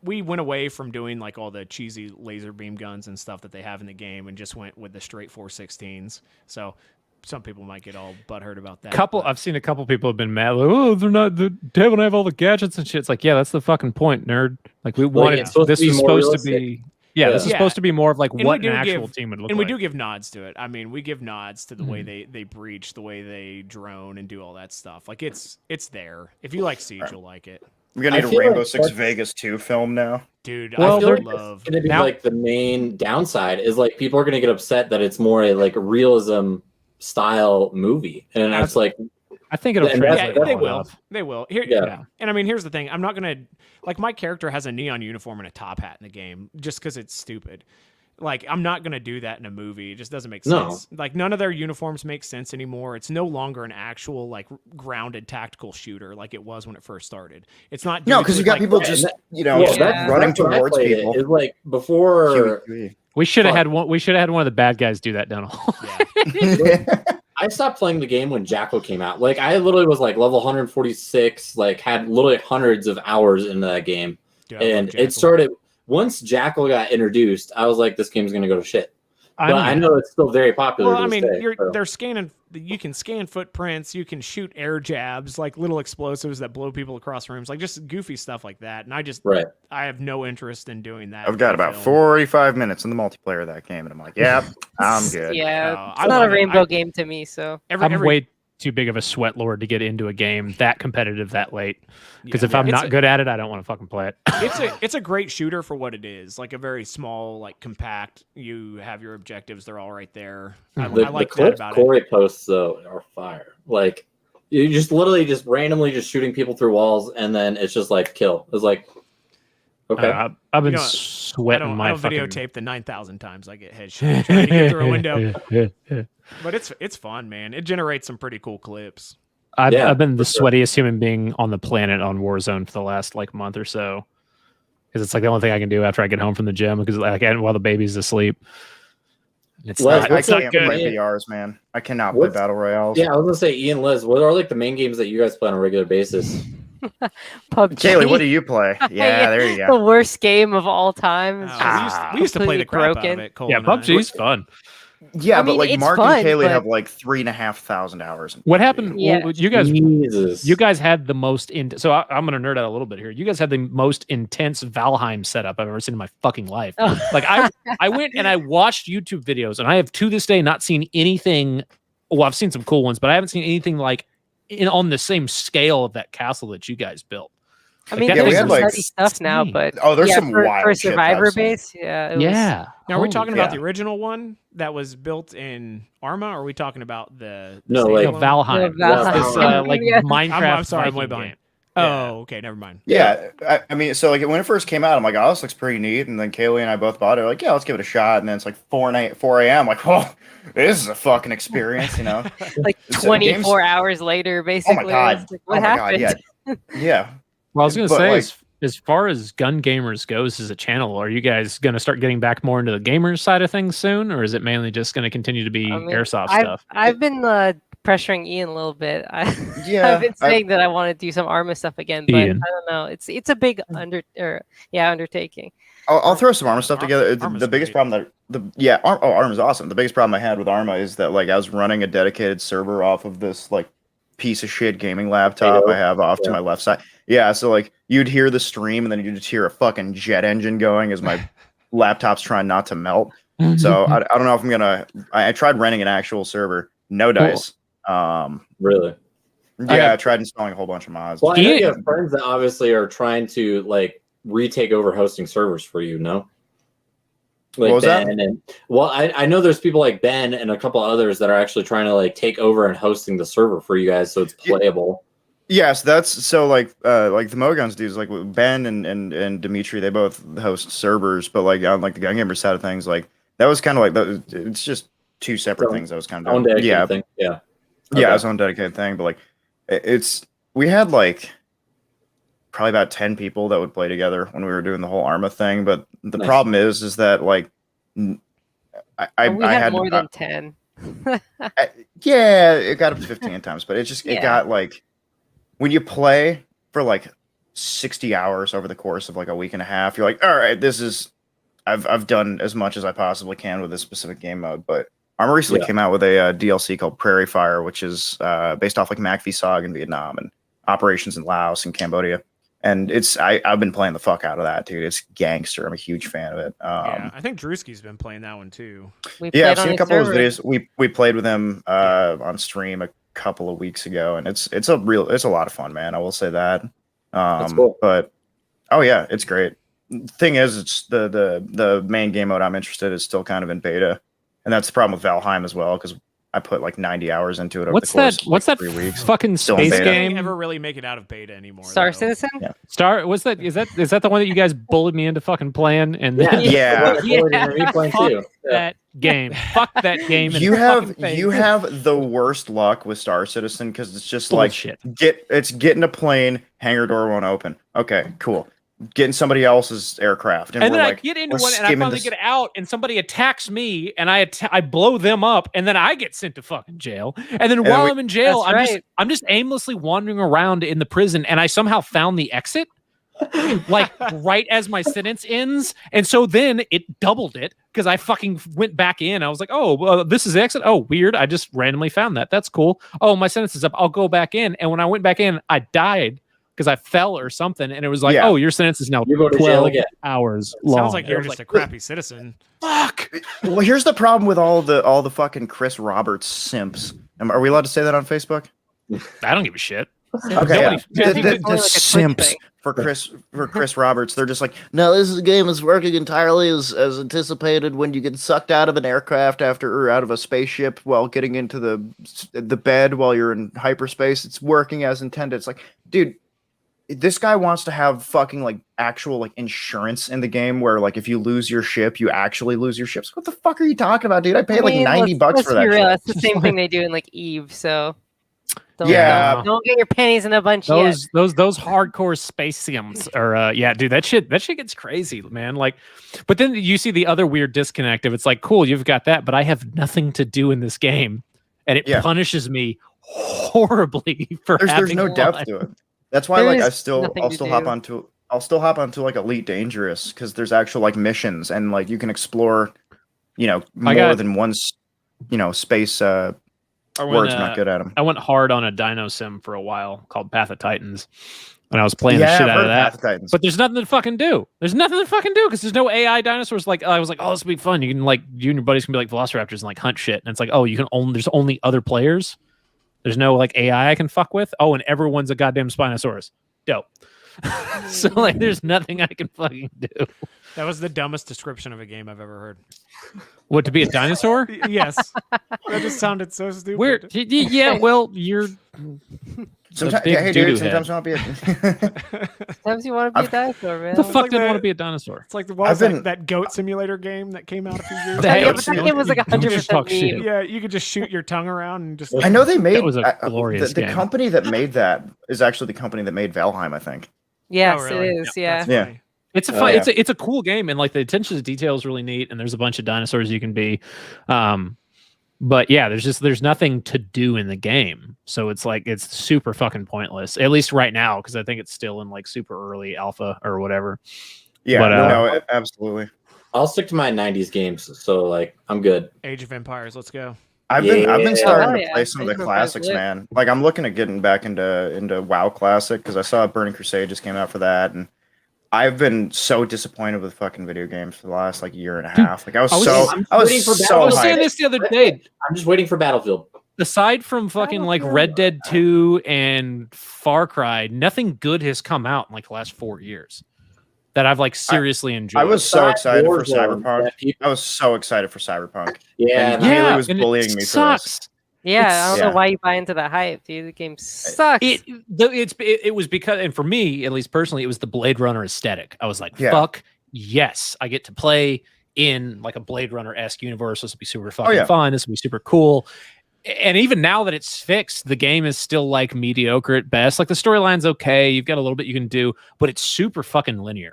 We went away from doing like all the cheesy laser beam guns and stuff that they have in the game and just went with the straight 416s. So some people might get all butthurt about that. I've seen a couple people have been mad. Like, oh, they don't have all the gadgets and shit. It's like, yeah, that's the fucking point, nerd. Like we wanted this was supposed to be. Yeah, this is supposed to be more of like what an actual team would look like. And we do give nods to it. I mean, we give nods to the way they breach, the way they drone and do all that stuff. Like it's there. If you like Siege, you'll like it. We're gonna need a Rainbow Six Vegas 2 film now. Dude, well, I feel like it's gonna be like the main downside is like people are gonna get upset that it's more a like realism style movie. And it's like I think it'll translate. They will. They will. And I mean, here's the thing. I'm not gonna like my character has a neon uniform and a top hat in the game just because it's stupid. Like I'm not gonna do that in a movie. It just doesn't make sense. Like none of their uniforms make sense anymore. It's no longer an actual like grounded tactical shooter like it was when it first started. It's not. No, because you got people just running towards people. It's like before. We should have had one. We should have had one of the bad guys do that down. I stopped playing the game when Jackal came out. Like I literally was like level 146. Like had literally hundreds of hours into that game, and it started. Once Jackal got introduced, I was like, this game's going to go to shit. But I know it's still very popular. Well, I mean, they're scanning. You can scan footprints. You can shoot air jabs, like little explosives that blow people across rooms, like just goofy stuff like that. And I have no interest in doing that. I've got about 45 minutes in the multiplayer of that game, and I'm like, yeah, I'm good. Yeah, it's not a rainbow game to me. So I'm way too big of a sweat lord to get into a game that competitive that late. Because if I'm not good at it, I don't want to fucking play it. It's a great shooter for what it is. Like a very small, like compact. You have your objectives; they're all right there. I like that about it. Corey posts though are fire. Like you just literally just randomly just shooting people through walls, and then it's just like kill. It's like okay. I've been sweating. I don't videotape the 9,000 times I get headshot trying to get through a window. But it's fun, man. It generates some pretty cool clips. I've been the sweatiest human being on the planet on Warzone for the last like month or so, because it's like the only thing I can do after I get home from the gym because like while the baby's asleep. I can't play VRs, man. I cannot play battle royales. Yeah, I was gonna say, Ian, Liz, what are like the main games that you guys play on a regular basis? PUBG. Kaylee, what do you play? Yeah, there you go. The worst game of all time. We used to play the crap out of it. Cole PUBG's fun. Yeah, but like Mark and Kaylee have like 3,500 hours. What happened? Yeah. Well, you guys had the most so I'm gonna nerd out a little bit here. You guys had the most intense Valheim setup I've ever seen in my fucking life. Like I went and I watched YouTube videos, and I have to this day not seen anything. Well, I've seen some cool ones, but I haven't seen anything like on the same scale of that castle that you guys built. I mean, there's some nutty stuff now, but there's some wild for Survivor base. Yeah. Now, are we talking about the original one that was built in Arma, or are we talking about the Valheim? This like Minecraft. I'm sorry, I'm way behind. Oh, okay, never mind. Yeah, I mean, so like when it first came out, I'm like, oh, this looks pretty neat. And then Kaylee and I both bought it. Like, yeah, let's give it a shot. And then it's like 4 a.m. Like, oh, this is a fucking experience, you know? Like 24 hours later, basically. Oh my god! Like, what happened? Yeah. Well, I was gonna say, as far as Gun Gamers goes as a channel, are you guys gonna start getting back more into the gamers side of things soon, or is it mainly just gonna continue to be airsoft stuff? I've been pressuring Ian a little bit. I've been saying that I want to do some Arma stuff again, but Ian. I don't know. It's a big undertaking. I'll throw some Arma stuff together. The biggest problem Arma's awesome. The biggest problem I had with Arma is that like I was running a dedicated server off of this like piece of shit gaming laptop I have off to my left side. Yeah, so like you'd hear the stream and then you'd just hear a fucking jet engine going as my laptop's trying not to melt. So I don't know if I'm gonna. I tried renting an actual server, no dice. Really? Yeah, I tried installing a whole bunch of mods. Well, I know you have friends that obviously are trying to like retake over hosting servers for you, no? Like what was Ben that? I know there's people like Ben and a couple others that are actually trying to like take over and hosting the server for you guys so it's playable. Yes, that's so like the Moguns dudes, like Ben and Dimitri, they both host servers, but like on like the Gun Gamer side of things, like that was kind of like it's just two separate things. That was kind of own dedicated thing. Yeah, yeah, it's own dedicated thing, but like we had like probably about 10 people that would play together when we were doing the whole Arma thing, but the problem is that like I had more than 10. Yeah, it got up to 15 times, but it got like when you play for like 60 hours over the course of like a week and a half, you're like, all right, this is I've done as much as I possibly can with this specific game mode, but Arma recently came out with a DLC called Prairie Fire, which is based off like MACV-SOG in Vietnam and operations in Laos and Cambodia. And I've been playing the fuck out of that, dude. It's gangster. I'm a huge fan of it. I think Drewski's been playing that one too. I've seen a couple of his videos. We played with him on stream a couple of weeks ago, and it's a lot of fun, man. I will say that. That's cool. But yeah, it's great. Thing is, it's the main game mode I'm interested in is still kind of in beta, and that's the problem with Valheim as well, because I put like 90 hours into it over the course of what's like that 3 weeks. fucking space game? Never really make it out of beta anymore. Star Citizen? Yeah. What's that? Is that the one that you guys bullied me into fucking playing? And then Fuck that game. Fuck that game. You have the worst luck with Star Citizen because it's just bullshit. It's getting a plane, hangar door won't open. Okay, cool. Getting somebody else's aircraft, and then I get into one, and I finally get out, and somebody attacks me, and I blow them up, and then I get sent to fucking jail. And then while I'm in jail, I'm just aimlessly wandering around in the prison, and I somehow found the exit, like right as my sentence ends. And so then it doubled it because I fucking went back in. I was like, oh, this is the exit. Oh, weird. I just randomly found that. That's cool. Oh, my sentence is up. I'll go back in. And when I went back in, I died because I fell or something, and it was like, oh, your sentence is now 12 hours long. Sounds like you're just a crappy citizen. Fuck. Well, here's the problem with all the fucking Chris Roberts simps. Are we allowed to say that on Facebook? I don't give a shit. Okay, the simps for Chris Roberts, they're just like, no, this game is working entirely as anticipated. When you get sucked out of an aircraft or out of a spaceship while getting into the bed while you're in hyperspace, it's working as intended. It's like, dude, this guy wants to have fucking like actual like insurance in the game where like if you lose your ship, you actually lose your ships. What the fuck are you talking about, dude? I paid like $90 for that. That's the same thing they do in like Eve. So don't get your panties in a bunch. Those hardcore space sims are dude, that shit gets crazy, man. Like, but then you see the other weird disconnect of it's like, cool, you've got that, but I have nothing to do in this game, and it punishes me horribly for there's no depth to it. That's why like I'll still hop onto like Elite Dangerous because there's actual like missions and like you can explore, more than one, space. Words not good at them. I went hard on a dino sim for a while called Path of Titans, and I was playing the shit out of that. But there's nothing to fucking do. There's nothing to fucking do because there's no AI dinosaurs. Like I was like, oh, this will be fun. You can like you and your buddies can be like velociraptors and like hunt shit. And it's like, oh, there's only other players. There's no like AI I can fuck with. Oh, and everyone's a goddamn Spinosaurus. Dope. So like, there's nothing I can fucking do. That was the dumbest description of a game I've ever heard. What, to be a dinosaur? Yes. That just sounded so stupid. Weird. Yeah. Well, you're. Sometimes you want to be Sometimes you want to be a dinosaur, man. What the fuck didn't want to be a dinosaur? It's like that goat simulator game that came out a few years ago. That game was like 100% meme. Yeah, you could just shoot your tongue around and just. I know they made. That was a glorious the company that made that is actually the company that made Valheim, I think. Yes, really? it is. Yeah. Yeah. It's a fun. It's a cool game, and like the attention to detail is really neat. And there's a bunch of dinosaurs you can be. But yeah, there's nothing to do in the game, so it's like it's super fucking pointless. At least right now, because I think it's still in like super early alpha or whatever. Yeah, no, absolutely. I'll stick to my '90s games, so like I'm good. Age of Empires, let's go. I've been starting to play some of the classics, man. Like I'm looking at getting back into WoW Classic because I saw Burning Crusade just came out for that, and I've been so disappointed with fucking video games for the last like year and a half. Like I was saying this the other day. I'm just waiting for Battlefield. Aside from fucking like Red Dead 2 and Far Cry, nothing good has come out in like the last 4 years that I've like seriously enjoyed. I was so excited for Cyberpunk. Yeah, and Haley was bullying me for this. Yeah, I don't know why you buy into that hype, dude. The game sucks. It was because, and for me, at least personally, it was the Blade Runner aesthetic. I was like, fuck yes, I get to play in like a Blade Runner-esque universe. This will be super fucking fun. This will be super cool. And even now that it's fixed, the game is still like mediocre at best. Like the storyline's okay. You've got a little bit you can do, but it's super fucking linear.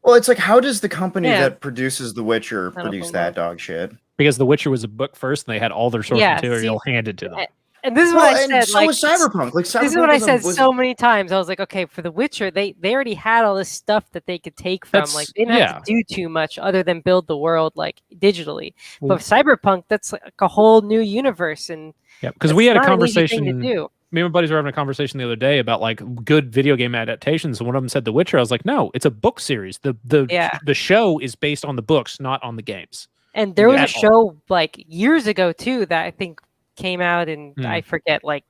Well, it's like, how does the company that produces The Witcher produce that dog shit? Because The Witcher was a book first, and they had all their source material handed to them. And this is what I said. So was Cyberpunk. Like, Cyberpunk this is what I said so many times. I was like, okay, for The Witcher, they already had all this stuff that they could take from. Like, they didn't have to do too much other than build the world like digitally. But Cyberpunk, that's like a whole new universe, and because we had a conversation. Me and my buddies were having a conversation the other day about like good video game adaptations, and one of them said The Witcher. I was like, no, it's a book series. The show is based on the books, not on the games. And there was a show like years ago too that I think came out in I forget, like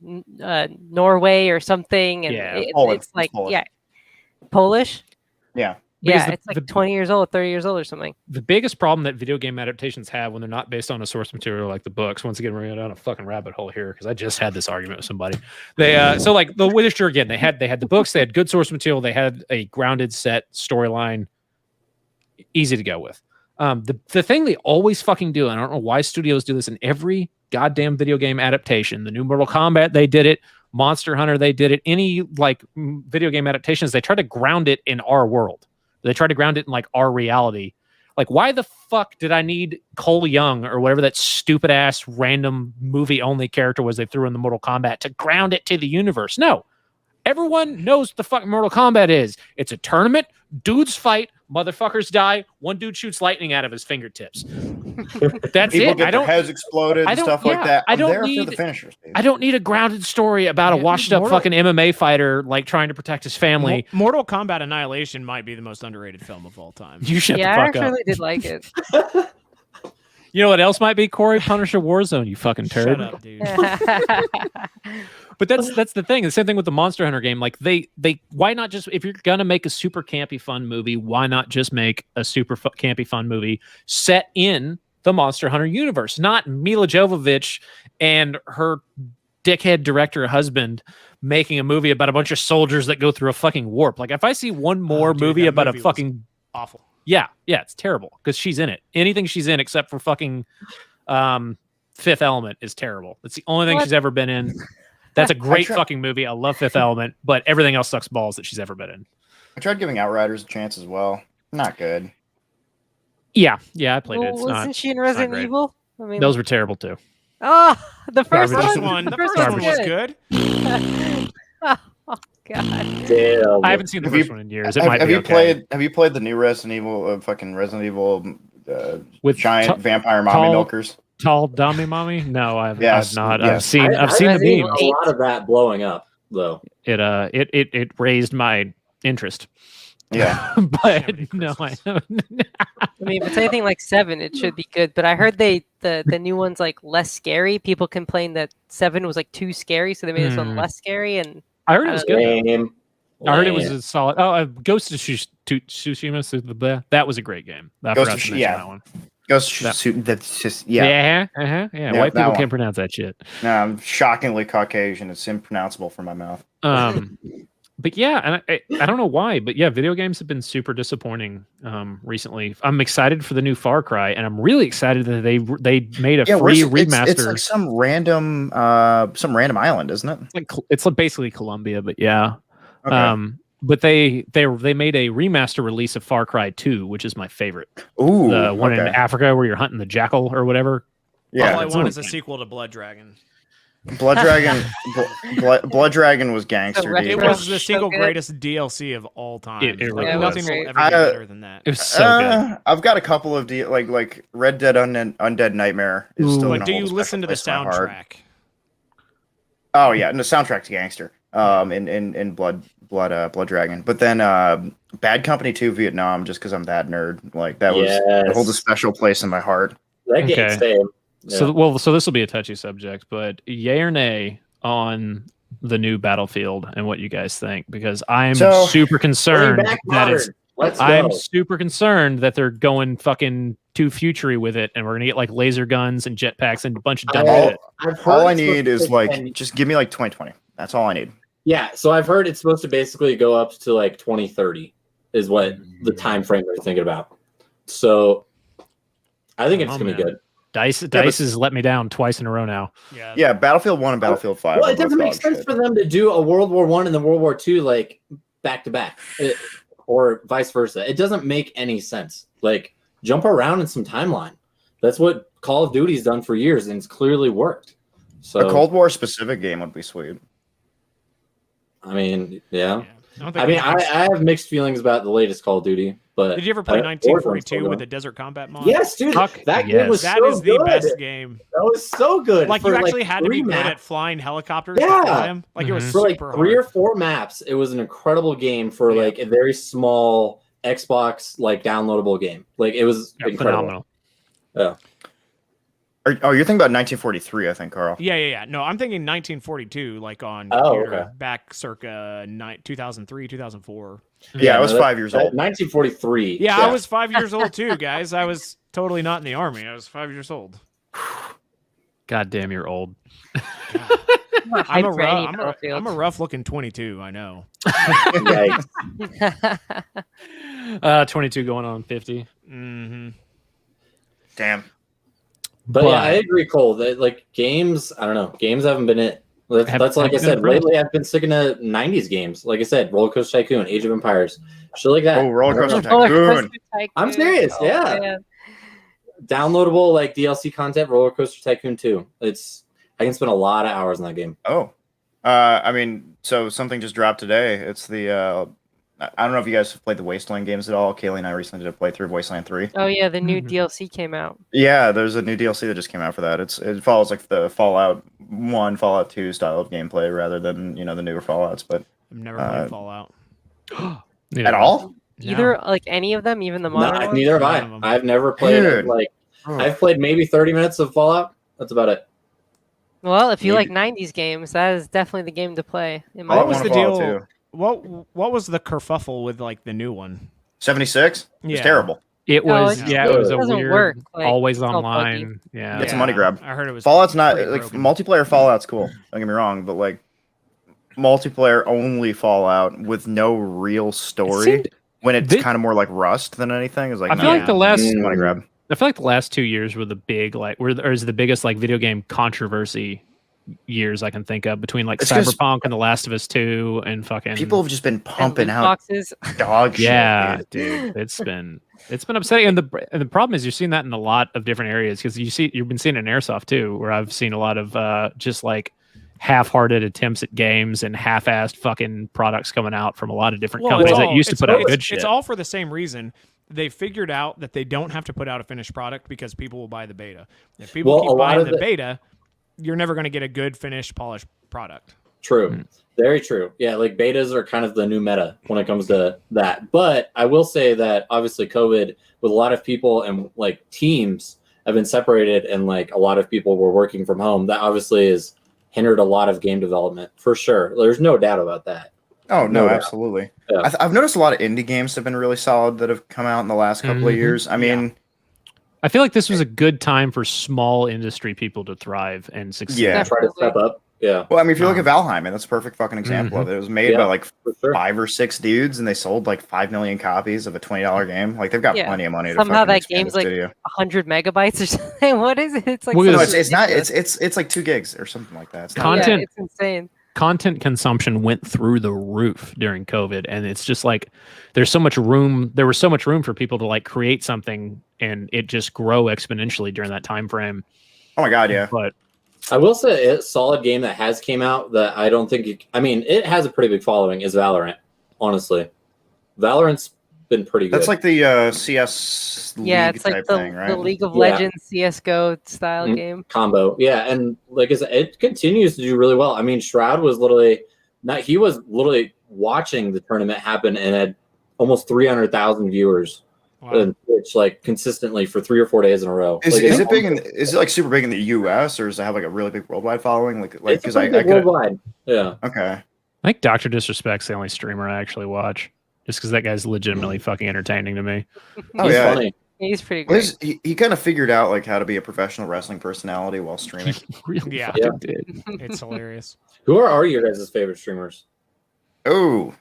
Norway or something, and it's like Polish. Polish. Yeah, it's like 20 years old, 30 years old or something. The biggest problem that video game adaptations have when they're not based on a source material like the books, once again, we're going down a fucking rabbit hole here because I just had this argument with somebody. They so like The Witcher again, they had the books, they had good source material, they had a grounded set storyline, easy to go with. The thing they always fucking do, and I don't know why studios do this in every goddamn video game adaptation. The new Mortal Kombat, they did it. Monster Hunter, they did it. Any like video game adaptations, they try to ground it in our world. They try to ground it in like our reality. Like, why the fuck did I need Cole Young or whatever that stupid ass random movie only character was they threw in the Mortal Kombat to ground it to the universe? No. Everyone knows what the fuck Mortal Kombat is. It's a tournament, dudes fight, motherfuckers die, one dude shoots lightning out of his fingertips. That's People it. get their heads exploded and stuff like that. I'm there for the finishers, dude. I don't need a grounded story about a washed up fucking MMA fighter like trying to protect his family. Mortal Kombat Annihilation might be the most underrated film of all time. You shut the fuck up. I really did like it. You know what else might be, Corey? Punisher Warzone, you fucking turd. Shut up, dude. But that's the thing. The same thing with the Monster Hunter game. Like they why not just, if you're gonna make a super campy fun movie, why not just make a super campy fun movie set in the Monster Hunter universe, not Mila Jovovich and her dickhead director husband making a movie about a bunch of soldiers that go through a fucking warp. Like if I see one more movie about a fucking awful. Yeah, it's terrible because she's in it. Anything she's in except for fucking Fifth Element is terrible. It's the only thing she's ever been in. That's a great fucking movie. I love Fifth Element, but everything else sucks balls that she's ever been in. I tried giving Outriders a chance as well. Not good. Yeah, I played it. Wasn't she in Resident Evil? I mean, those were terrible too. Oh, the first one. The first one was good. Oh God! Damn. I haven't seen the first one in years. It might be okay. Have you played the new Resident Evil? Fucking Resident Evil with giant vampire mommy milkers. Tall dummy mommy? No, I've not. Yes. I've seen the meme. A lot of that blowing up though. It raised my interest. Yeah, but no, I don't. I mean, if it's anything like 7, it should be good. But I heard the new one's like less scary. People complained that 7 was like too scary, so they made this one less scary. And I heard it was good. I heard it was Lame. a solid. Oh, Ghost of Tsushima. That was a great game. I forgot to mention that one. Ghost of That's just yeah. White people can't pronounce that shit. No, I'm shockingly Caucasian. It's impronounceable from my mouth. But yeah, and I don't know why, but yeah, video games have been super disappointing recently. I'm excited for the new Far Cry, and I'm really excited that they made a free remaster. It's like some random island, isn't it? It's like basically Colombia, but yeah. Okay. But they made a remaster release of Far Cry 2, which is my favorite. Ooh, the one in Africa where you're hunting the jackal or whatever. Yeah, all I want is a sequel to Blood Dragon. Blood Dragon was gangster. It was the single greatest DLC of all time. Nothing will ever get better than that. It was so good. I've got a couple of like Red Dead Undead Nightmare is still. But do you listen to the soundtrack? Oh yeah, the soundtrack's gangster. In Blood Dragon, but then Bad Company 2 Vietnam, just because I'm that nerd. Like that holds a special place in my heart. That game's same. Yeah. So this will be a touchy subject, but yay or nay on the new Battlefield and what you guys think, because I'm super concerned I'm super concerned that they're going fucking too futury with it, and we're gonna get like laser guns and jetpacks and a bunch of dumb shit. All I need is like just give me like 2020. That's all I need. Yeah, so I've heard it's supposed to basically go up to like 2030 is what the time frame they're thinking about. So I think it's gonna be good. DICE has let me down twice in a row now. Yeah, Battlefield 1 and Battlefield 5. Well, it doesn't make sense for them to do a World War I and then World War II like back to back, or vice versa. It doesn't make any sense. Like jump around in some timeline. That's what Call of Duty's done for years, and it's clearly worked. So a Cold War specific game would be sweet. I mean, yeah. I have mixed feelings about the latest Call of Duty, but did you ever play 1942 with the Desert Combat mod? Yes, dude. That game was that so is the good. best game. That was so good. Like, you actually had to be good at flying helicopters to fly them. Like, it was for like super 3 hard. or 4 maps. It was an incredible game for like a very small Xbox like downloadable game. Like, it was incredible. Yeah. Oh, you're thinking about 1943, I think, Carl. Yeah. No, I'm thinking 1942, like on computer, back circa 2003, 2004. Yeah, I was 5 years old. 1943. Yeah, I was 5 years old too, guys. I was totally not in the army. I was 5 years old. God damn, you're old. I'm a rough looking 22. I know. 22 going on 50. Mm-hmm. Damn. But yeah, I agree, Cole. That like games, I don't know. Games haven't been it. That's like I said. Lately, I've been sticking to '90s games. Like I said, Roller Coaster Tycoon, Age of Empires, shit like that. Oh, Roller Coaster Tycoon. I'm serious. Man. Downloadable like DLC content, Roller Coaster Tycoon 2. I can spend a lot of hours in that game. Oh, I mean, so something just dropped today. It's the I don't know if you guys have played the Wasteland games at all. Kaylee and I recently did a playthrough of Wasteland 3. Oh yeah, the new DLC came out. Yeah, there's a new DLC that just came out for that. It follows like the Fallout 1, Fallout 2 style of gameplay rather than, the newer Fallouts. But I've never played Fallout. At all? Either like any of them, even the modern ones? Neither have I. I've never played I've played maybe 30 minutes of Fallout. That's about it. Well, if you like 90s games, that is definitely the game to play. What was the deal? What was the kerfuffle with like the new one? 76? It was terrible. It was it was a weird work. Like, always online. Yeah. It's a money grab. I heard it was Fallout's not like multiplayer Fallout's cool. Don't get me wrong, but like multiplayer only Fallout with no real story when it's kind of more like Rust than anything is like I feel like the last money grab. I feel like the last 2 years were the big is the biggest like video game controversy years I can think of between like Cyberpunk and The Last of Us 2 and fucking people have just been pumping out boxes. Dog shit. Yeah, dude, it's been upsetting, and the problem is you're seeing that in a lot of different areas because you've been seeing it in Airsoft too, where I've seen a lot of just like half-hearted attempts at games and half-assed fucking products coming out from a lot of different companies that used to put out good shit. It's all for the same reason. They figured out that they don't have to put out a finished product because people will buy the beta. If people keep buying the beta, you're never going to get a good finished polished product. True. Very true. Yeah, like betas are kind of the new meta when it comes to that. But I will say that obviously COVID, with a lot of people and like teams have been separated and like a lot of people were working from home, that obviously has hindered a lot of game development for sure. There's no doubt about that. Oh, no, absolutely. Yeah. I've noticed a lot of indie games have been really solid that have come out in the last couple of years. I mean, I feel like this was a good time for small industry people to thrive and succeed. Yeah, try to step up. Yeah. Well, I mean, if you look at Valheim, and that's a perfect fucking example of it. It was made by like 5 or 6 dudes, and they sold like 5 million copies of a $20 game. Like they've got plenty of money. Somehow to that game's like 100 megabytes or something. What is it? It's like no, it's not. It's like 2 gigs or something like that. Content. It's insane. Content consumption went through the roof during COVID, and it's just like there's so much room. There was so much room for people to like create something, and it just grow exponentially during that time frame. Oh my god, yeah. But I will say a solid game that has came out that I don't think it has a pretty big following is Valorant. Honestly, Valorant's been pretty good. That's like the CS League it's like type thing, right? The League of Legends CS:GO style game combo. Yeah, and like I said, it continues to do really well. I mean, Shroud was literally watching the tournament happen and had almost 300,000 viewers. Wow. Which like consistently for 3 or 4 days in a row. Is it big? Is it like super big in the U.S. or does it have like a really big worldwide following? Like because I worldwide. Yeah. Okay. I think Dr. Disrespect's the only streamer I actually watch, just because that guy's legitimately fucking entertaining to me. He's funny. He's pretty great. He kind of figured out like how to be a professional wrestling personality while streaming. Really did. It's hilarious. Who are your guys' favorite streamers? Oh,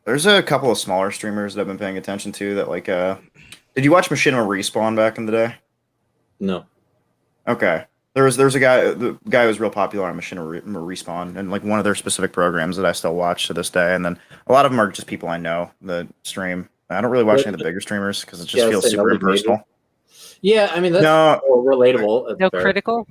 there's a couple of smaller streamers that I've been paying attention to that like did you watch Machinima Respawn back in the day? No. Okay. There's a guy, the guy who was real popular on Machinima Respawn and like one of their specific programs that I still watch to this day. And then a lot of them are just people I know that stream. I don't really watch any of the bigger streamers because it just feels super impersonal. Yeah, I mean that's more relatable. No critical.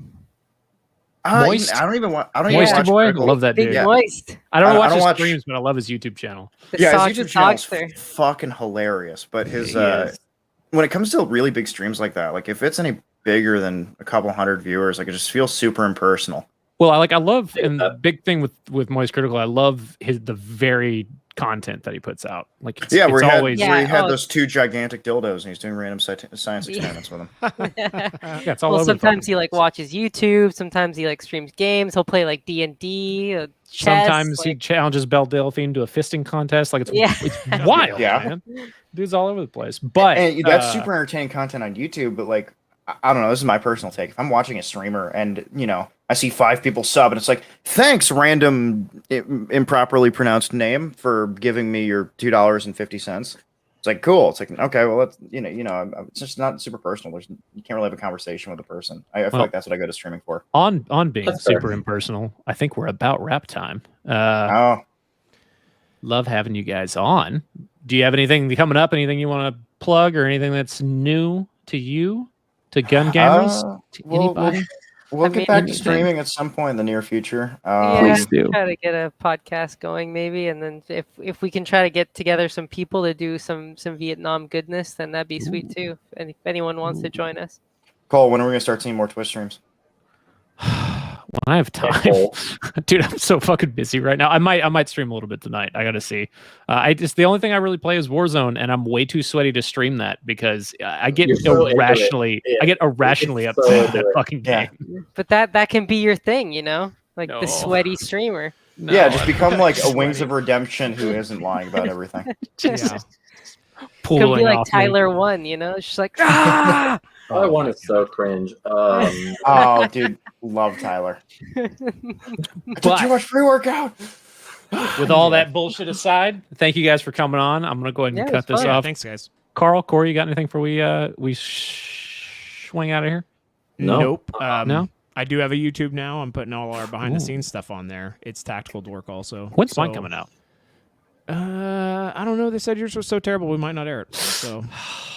Moist. I don't even Moisty boy. Critical. Love that dude. Big Moist. I don't watch his streams, but I love his YouTube channel. His YouTube channel is fucking hilarious. But his when it comes to really big streams like that, like if it's any bigger than a couple hundred viewers, like it just feels super impersonal. Well, I love, and the big thing with Moist Critical, I love the very content that he puts out. Like, it's where he always had those 2 gigantic dildos, and he's doing random science experiments with them. It's all over. Sometimes he watches YouTube. Sometimes he streams games. He'll play D&D. Sometimes he challenges Belle Delphine to a fisting contest. Like it's wild, man. Dude's all over the place. But and that's super entertaining content on YouTube. But I don't know. This is my personal take. If I'm watching a streamer and I see 5 people sub, and it's like, thanks, random improperly pronounced name, for giving me your $2.50. It's like, cool. It's like, okay, well, that's it's just not super personal. You can't really have a conversation with a person. I feel like that's what I go to streaming for. On being super impersonal, I think we're about wrap time. Love having you guys on. Do you have anything coming up? Anything you want to plug, or anything that's new to you, to gun gamers, to anybody? We'll get back to streaming at some point in the near future. Please do. Try to get a podcast going, maybe, and then if we can try to get together some people to do some Vietnam goodness, then that'd be sweet too. And if anyone wants to join us, Cole, when are we gonna start seeing more Twitch streams? When I have time, dude, I'm so fucking busy right now. I might stream a little bit tonight. I gotta see. The only thing I really play is Warzone, and I'm way too sweaty to stream that because I get irrationally upset at that fucking game. But that can be your thing, the sweaty streamer. No, just become like a Wings of Redemption who isn't lying about everything. Could be like Tyler 1, It's just like ah. Tyler 1 is so cringe. Oh, dude, love Tyler. I took too much pre-workout. With all that bullshit aside, thank you guys for coming on. I'm gonna go ahead and cut this off. Thanks, guys. Carl, Corey, you got anything for we swing out of here? Nope. No. I do have a YouTube now. I'm putting all our behind the scenes stuff on there. It's Tactical Dork also. When's mine coming out? I don't know. They said yours was so terrible we might not air it. So,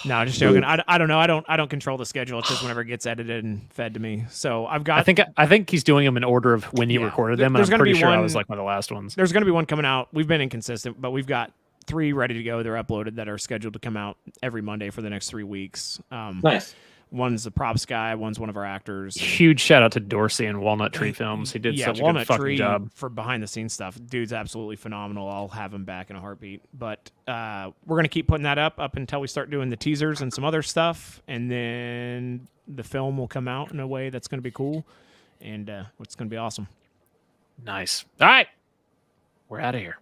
no, just joking. I don't know. I don't control the schedule. It's just whenever it gets edited and fed to me. So I've got. I think he's doing them in order of when you recorded them. And I'm pretty sure I was like one of the last ones. There's going to be one coming out. We've been inconsistent, but we've got 3 ready to go. They're uploaded that are scheduled to come out every Monday for the next 3 weeks. Nice. One's the props guy. One's one of our actors. Huge shout out to Dorsey and Walnut Tree Films. He did such a good fucking job for behind the scenes stuff. Dude's absolutely phenomenal. I'll have him back in a heartbeat. But we're gonna keep putting that up until we start doing the teasers and some other stuff, and then the film will come out in a way that's gonna be cool, and it's gonna be awesome. Nice. All right, we're out of here.